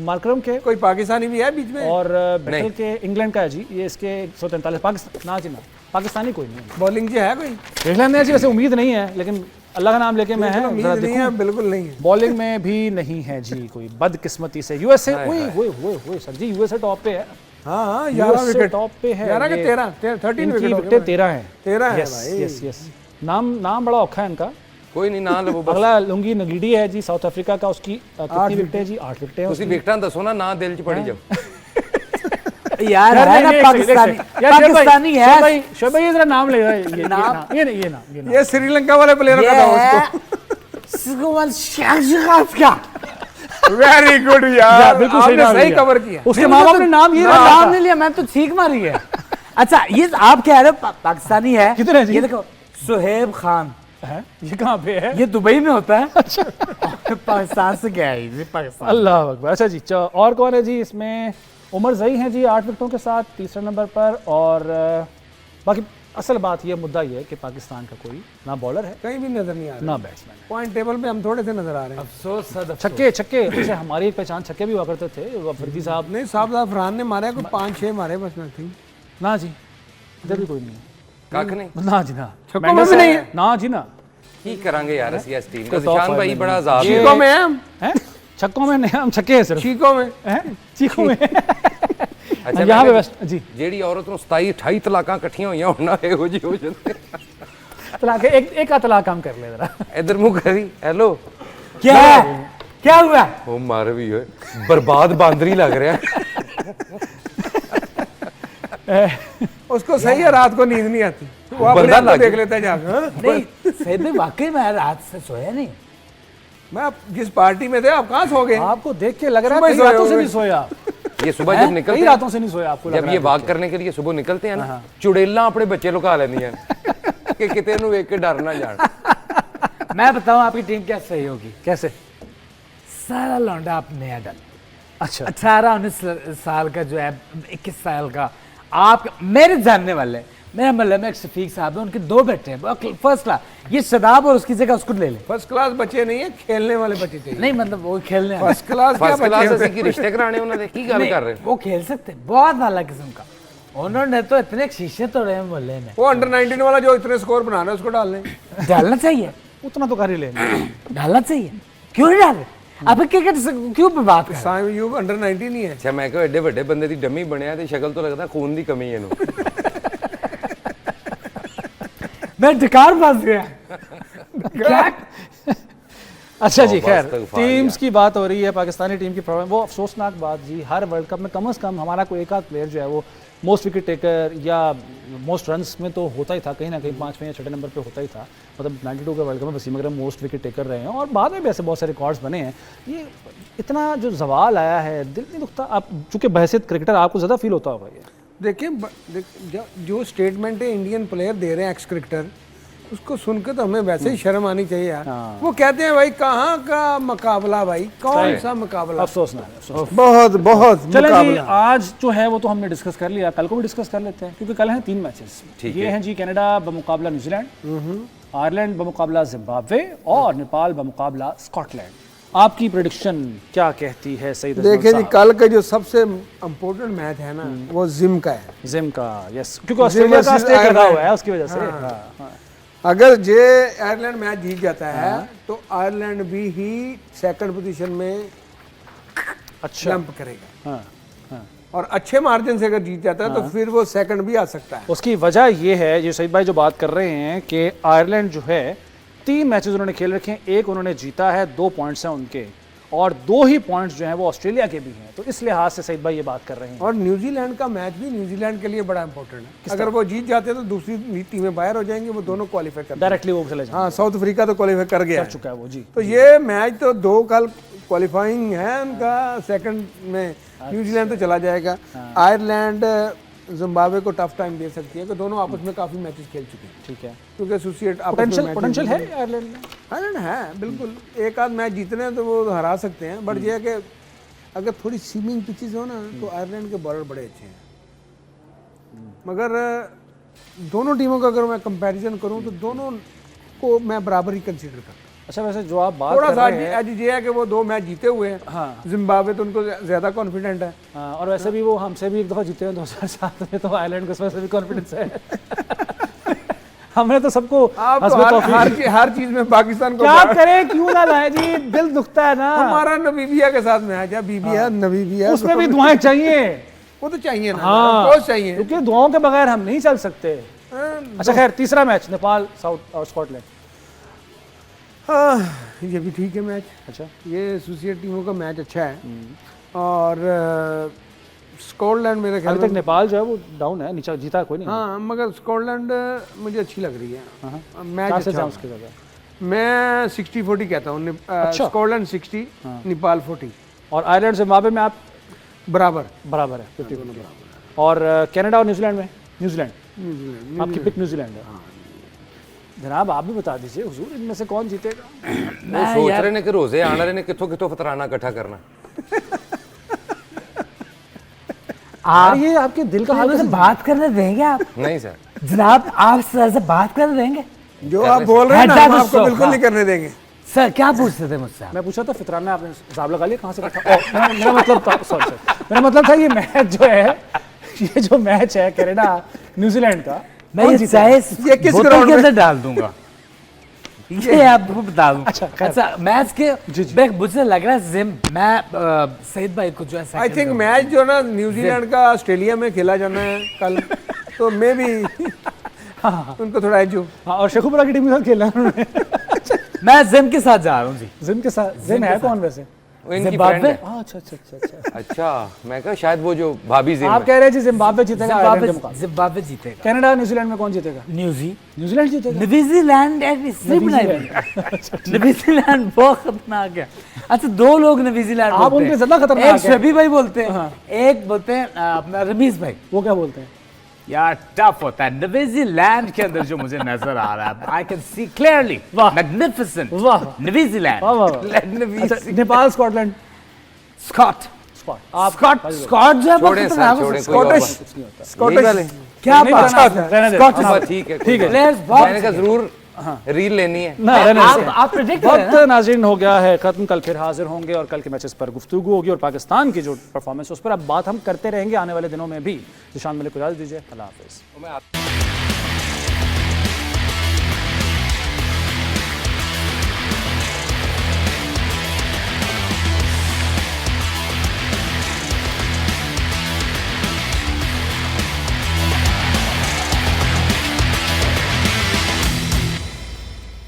मार्करम के, कोई पाकिस्तानी भी है बीच में। और बैटल के इंग्लैंड का है जी, ये इसके 143। पाकिस्तान ना जी ना, पाकिस्तानी कोई नहीं है। बॉलिंग से है कोई देख लेते हैं जी, वैसे उम्मीद नहीं है लेकिन अल्लाह का नाम लेके मैं है उम्मीद जरा नहीं है, बिल्कुल नहीं है। बॉलिंग में भी नहीं है जी कोई, बदकिस्मती से। यूएसए ओए सर जी, यूएसए टॉप पे है। हाँ हाँ 11 USA विकेट टॉप पे है। 11 के ये 13 13 इनकी विकेट हो विकेटें गए 13 हैं। 13 है यस भाई। Yes yes. नाम बड़ा औखा है इनका। कोई नहीं ना लो बस। अगला लुंगी नगीडी है जी, साउथ अफ्रीका का, उसकी कितनी विकेटें हैं जी? 8 विकेटें हैं ਤੁਸੀਂ ਵਿਕਟਾਂ ਦੱਸੋ ਨਾ ਦਿਲ ਚ ਪੜੀ जाओ। यार है ना पाकिस्तानी, पाकिस्तानी है। शोएब भाई इधर नाम ले रहा है, ये नाम, ये नाम ये श्रीलंका वाले प्लेयर का था उसको। सुगमन शाहजहां का वेरी गुड यार, बिल्कुल सही आपने नाम सही लिया। कवर किया। उसके माँ बाप ने नाम ये रखा नाम था। नहीं लिया, मैं तो छींक मारी है। अच्छा ये आप कह रहे हो पाकिस्तानी है, कितने हैं जी? ये देखो सुहेब खान है, ये कहाँ पे है? ये दुबई में होता है। अच्छा पाकिस्तान से क्या है ये, पाकिस्तान। अल्लाह अकबर। अच्छा जी, और कौन है जी इसमें? उमर जई हैं जी 8 विकेटों के साथ तीसरे नंबर पर। और बाकी असल बात ये मुद्दा ये है कि पाकिस्तान का कोई ना बॉलर है कहीं भी नजर नहीं आ रहा। ना बैट्समैन। पॉइंट टेबल पे हम थोड़े से नजर आ रहे हैं। अफसोस सद छक्के जैसे हमारी एक पहचान छक्के भी हुआ करते थे, फरीदी साहब। नहीं साहब फरहान ने मारा है, कोई 5-6 मारे बस मैं थी। ना जी, इधर भी कोई नहीं है। ਕੱਖ ਨਹੀਂ ना जी ना, छक्कों में भी नहीं है। ना जी ना। ਕੀ ਕਰਾਂਗੇ ਯਾਰ ਅਸੀਂ ਇਸ ਟੀਮ ਦਾ। तो top ਨਿਸ਼ਾਨ ਭਾਈ five बड़ा में आजाद ये- है। चीकों में है हम, हैं? छक्कों में नहीं, हम छक्के हैं सिर्फ। चीकों में। हैं? चीखों में। ਅੱਛਾ यहाँ पे वेस्ट जी ਜਿਹੜੀ ਔਰਤ ਨੂੰ 27 28 ਤਲਾਕਾਂ ਇਕੱਠੀਆਂ ਹੋਈਆਂ ਹੋਣ ਨਾ ਇਹੋ ਜਿਹੀ ਹੋ ਜਾਂਦੇ। तलाक एक का तलाक कम कर ले जरा। इधर मुंह करी हेलो क्या है? क्या हुआ? ओ मार भी होए बर्बाद बांदरी लग रहा है। उसको सही है, रात को नींद नहीं आती, वो अपने बंदा आप को लग- देख लेता है जाकर। हाँ? नहीं सैयद भाई वाकई में रात से सोया नहीं। मैं आप जिस पार्टी में थे आप कहाँ सो गए? आपको देख के लग रहा सुबह है कई सोए रातों से होगे। नहीं सोया आप। ये सुबह जब निकलते कई हैं, रातों से नहीं सोया आपको लग जब रहा ये है। वाक करने के लिए सुबह निकलते हैं ना, चुड़ैला अपने बच्चे लुका लेनी है कि किते नु वेख के डर ना जान। मैं बताऊं आपकी टीम क्या सही होगी। कैसे? सारा लौंडा आप नया डाल, अच्छा 18-19 साल का जो है, 21 साल का। आप मेरे जानने वाले, मेरे मोहल्ले में एक शफीक साहब है, उनके 2 बेटे हैं फर्स्ट क्लास। ये शदाब और उसकी जगह उसको ले ले। फर्स्ट क्लास बच्चे नहीं है, खेलने वाले बच्चे चाहिए। नहीं मतलब वो खेलने वाले। फर्स्ट क्लास क्या फर्स्ट क्लास बच्चे ਅਸੀਂ होते ਕੀ ਰਿਸ਼ਤੇ ਕਰਾਣੇ ਉਹਨਾਂ ਦੇ ਕੀ ਗੱਲ ਕਰ ਰਹੇ नहीं, वो खेल सकते हैं, बहुत वाला किस्म का। उन्होंने तो इतने शीशे तोड़े हैं मोहल्ले में। वो अंडर 19 वाला जो इतने स्कोर बनाना है उसको डाल लें। डालना चाहिए, उतना तो कर ही लेंगे। डालना चाहिए, क्यों नहीं डाल रहे? अब क्रिकेट क्यों बात कर रहे? साइम यूब अंडर 19 नहीं है। ਅੱਛਾ ਮੈਂ ਕਿਹਾ ਐਡੇ ਵੱਡੇ ਬੰਦੇ ਦੀ ਡੰਮੀ ਬਣਿਆ ਤੇ ਸ਼ਕਲ ਤੋਂ ਲੱਗਦਾ ਖੂਨ ਦੀ ਕਮੀ ਇਹਨੂੰ। मैं ढकार फंस गया। क्या? अच्छा जी, तौबा खैर इस्तगफार टीम्स की बात हो रही है, पाकिस्तानी टीम की प्रॉब्लम। वो अफसोसनाक बात जी, हर वर्ल्ड कप में कम से कम हमारा कोई एक आध प्लेयर जो है वो मोस्ट विकेट टेकर या मोस्ट रन्स में तो होता ही था, कहीं ना कहीं 5वें या 6ठे नंबर पे होता ही था। मतलब 92 के वर्ल्ड कप में वसीम अकरम मोस्ट विकेट टेकर रहे हैं और बाद में भी ऐसे बहुत सारे रिकॉर्ड्स बने हैं। ये इतना जो जवाल आया है, दिल नहीं दुखता? आप चूंकि बहसियत क्रिकेटर आपको ज़्यादा फील होता होगा ये। देखिए जो स्टेटमेंट है इंडियन प्लेयर दे रहे हैं एक्स क्रिकेटर, उसको सुनकर तो हमें वैसे ही शर्म आनी चाहिए यार। वो कहते हैं भाई कहाँ का मुकाबला, भाई कौन सा मुकाबला, अफसोस ना है, अफसोस। बहुत बहुत चलें जी, मुकाबला। आज जो है वो तो हमने डिस्कस कर लिया, कल को भी डिस्कस कर लेते हैं क्योंकि कल हैं 3 मैचेस। ये हैं जी कनाडा बमुकाबला न्यूजीलैंड, आयरलैंड बमुकाबला जिम्बाब्वे और नेपाल बमुकाबला स्कॉटलैंड। आपकी प्रेडिक्शन क्या कहती है सईद अजमल देखिए जी, साहब? कल का जो सबसे इम्पोर्टेंट मैच है ना वो जिम का है। जिम का, यस, क्योंकि ऑस्ट्रेलिया का versus स्टेक लगा आयरलैंड। हुआ है उसकी वजह से। हाँ। अगर जे आयरलैंड मैच जीत जाता है तो आयरलैंड भी ही सेकंड पोजीशन में अच्छा। जंप करेगा, हाँ, हाँ। और अच्छे मार्जिन से अगर जीत जाता है तो फिर वो सेकंड भी आ सकता है। उसकी वजह ये है, ये सईद भाई जो बात कर रहे हैं कि आयरलैंड जो है 3 मैचेस उन्होंने खेल रखे हैं, 1 उन्होंने जीता है, 2 पॉइंट्स हैं उनके, और 2 ही पॉइंट्स जो हैं वो ऑस्ट्रेलिया के भी हैं। तो इस लिहाज से सईद भाई ये बात कर रहे हैं। और न्यूजीलैंड का मैच भी न्यूजीलैंड के लिए बड़ा इंपॉर्टेंट है। अगर वो जीत जाते हैं तो दूसरी टीमें बाहर हो जाएंगी, वो दोनों क्वालिफाई कर डायरेक्टली वो चले जाएंगे। हाँ, साउथ अफ्रीका तो क्वालिफाई कर गया कर है। चुका है वो जी। तो ये मैच तो 2 कल क्वालिफाइंग है उनका, सेकंड में न्यूजीलैंड तो चला जाएगा। आयरलैंड जिम्बाब्वे को टफ टाइम दे सकती है, कि दोनों आपस में काफी मैचेस खेल चुके हैं, ठीक है। क्योंकि एसोसिएट पोटेंशियल है आयरलैंड में। आयरलैंड है बिल्कुल, एक आध मैच जीतने हैं तो वो हरा सकते हैं, बट ये है कि अगर थोड़ी सीमिंग पिचेस हो ना तो आयरलैंड के बॉलर बड़े अच्छे हैं। मगर दोनों टीमों का अगर मैं कंपैरिजन करूं तो दोनों को मैं बराबर ही कंसीडर करता हूं। अच्छा, वैसे जो आप बात थोड़ा कर सा रहे हैं, आज ये है कि वो 2 मैच जीते हुए हैं, हाँ। जिम्बाब्वे तो उनको ज्यादा कॉन्फिडेंट है। हाँ, और वैसे भी वो हमसे भी एक दफा जीते हैं 2007 में, तो आयरलैंड को इस वजह से भी कॉन्फिडेंस है। हमने तो सबको आप हस्बे तो तौफीक- हर चीज में पाकिस्तान को क्या करें, क्यों ना लाए जी, दिल दुखता है ना। हमारा नबीबिया के साथ मैच है, बीबिया नबीबिया, उसमें भी दुआएं चाहिए। वो तो चाहिए ना, हाँ, कोच चाहिए। क्योंकि दुआओं के बगैर हम नहीं चल सकते। अच्छा खैर, तीसरा मैच नेपाल साउथ और स्कॉटलैंड। हाँ, ये भी ठीक है मैच। अच्छा, ये एसोसिएट टीमों का मैच अच्छा है। और स्कॉटलैंड मेरे ख्याल अभी तक में, नेपाल जो है वो डाउन है, नीचे जीता कोई नहीं। हाँ, मगर स्कॉटलैंड मुझे अच्छी लग रही है। मैच चार से अच्छा जाऊं है। उसके ज्यादा। मैं 60-40 कहता हूँ। अच्छा। स्कॉटलैंड 60, नेपाल 40, और आयरलैंड जिम्बाब्वे में आप बराबर। बराबर है 50-50। और कनाडा और न्यूजीलैंड में न्यूजीलैंड आपकी पिक न्यूजीलैंड है। जनाब आप भी बता दीजिए हुजूर, इनमें से कौन जीतेगा? वो सोच रहे ने कि रोजे आने रहे ने किथों किथों फतराना इकट्ठा करना। यार ये आपके दिल का हाल मुझे बात करने देंगे आप? नहीं सर, जनाब आप सर से बात करने देंगे? जो आप बोल रहे हैं ना, हटा हम दो आपको उसको, बिल्कुल हाँ। नहीं करने देंगे। सर क्या पूछते थे मुझसे आप? मैं पूछा था फितराना आपने हिसाब लगा लिया कहाँ से इकट्ठा? मेरा मतलब था, सॉरी मेरा मतलब था ये मैच जो है, ये जो मैच है कनाडा न्यूजीलैंड का, मैं कौन ये जीतेगा? चाय ये किस बोतल ग्राउंड के में? अंदर डाल दूंगा, ये आपको बता दूं। अच्छा मैच के मुझे लग रहा है जिम, मैं सईद भाई को जो है आई थिंक मैच जो ना न्यूजीलैंड का ऑस्ट्रेलिया में खेला जाना है कल, तो मैं भी उनको थोड़ा एजू। हाँ, और शेखुपुरा की टीम के साथ खेला है उन्होंने। मैं जिम के साथ जा रहा हूँ जी। जिम के साथ, जिम है कौन वैसे? वो इनकी जिम्बाब्वे? फ्रेंड है। हाँ, अच्छा अच्छा अच्छा अच्छा। अच्छा, मैं कहा शायद वो जो भाभी जिम आप है। कह रहे हैं जी जिम्बाब्वे जीतेगा आयरलैंड के मुकाबले। जिम्बाब्वे जीतेगा। कनाडा न्यूजीलैंड में कौन जीतेगा? न्यूजीलैंड जीतेगा। न्यूजीलैंड न्यूजीलैंड बहुत खतरनाक है। अच्छा 2 लोग न्यूजीलैंड आप उनके ज्यादा खतरनाक एक हैं। शबी भाई बोलते हैं, हाँ। एक बोलते हैं अपना रमीज भाई। वो क्या बोलते हैं? यार टफ होता है न्यूजीलैंड के अंदर जो मुझे नजर आ रहा है, आई कैन सी क्लियरली, वाह। मैग्निफिसेंट वाह। न्यूजीलैंड। वाह, वाह, वाह। अच्छा, नेपाल स्कॉटलैंड स्कॉट आप स्कॉट जो है बहुत छोड़ें सर, खतरनाक है। छोड़ें, कोई और स्कॉटिश बात। स्कॉटिश क्या नहीं बात करना है? है, रहने दे। स्कॉटिश हाँ, ठीक है, ठीक है। प्लेयर्स मैंने कहा बहुत जरूर रील लेनी है। ना रहने दे। आप प्रेडिक्ट करें वक्त नाज़रीन हो गया है खत्म। कल फिर हाजिर होंगे और कल के मैचेस पर गुफ्तगू होगी और पाकिस्तान की जो परफॉर्मेंस है उस पर अब बात हम करते रहेंगे आने वाले दिनों में भी। जिशान मलिक को इजाज़त दीजिए, अल्लाह हाफिज़।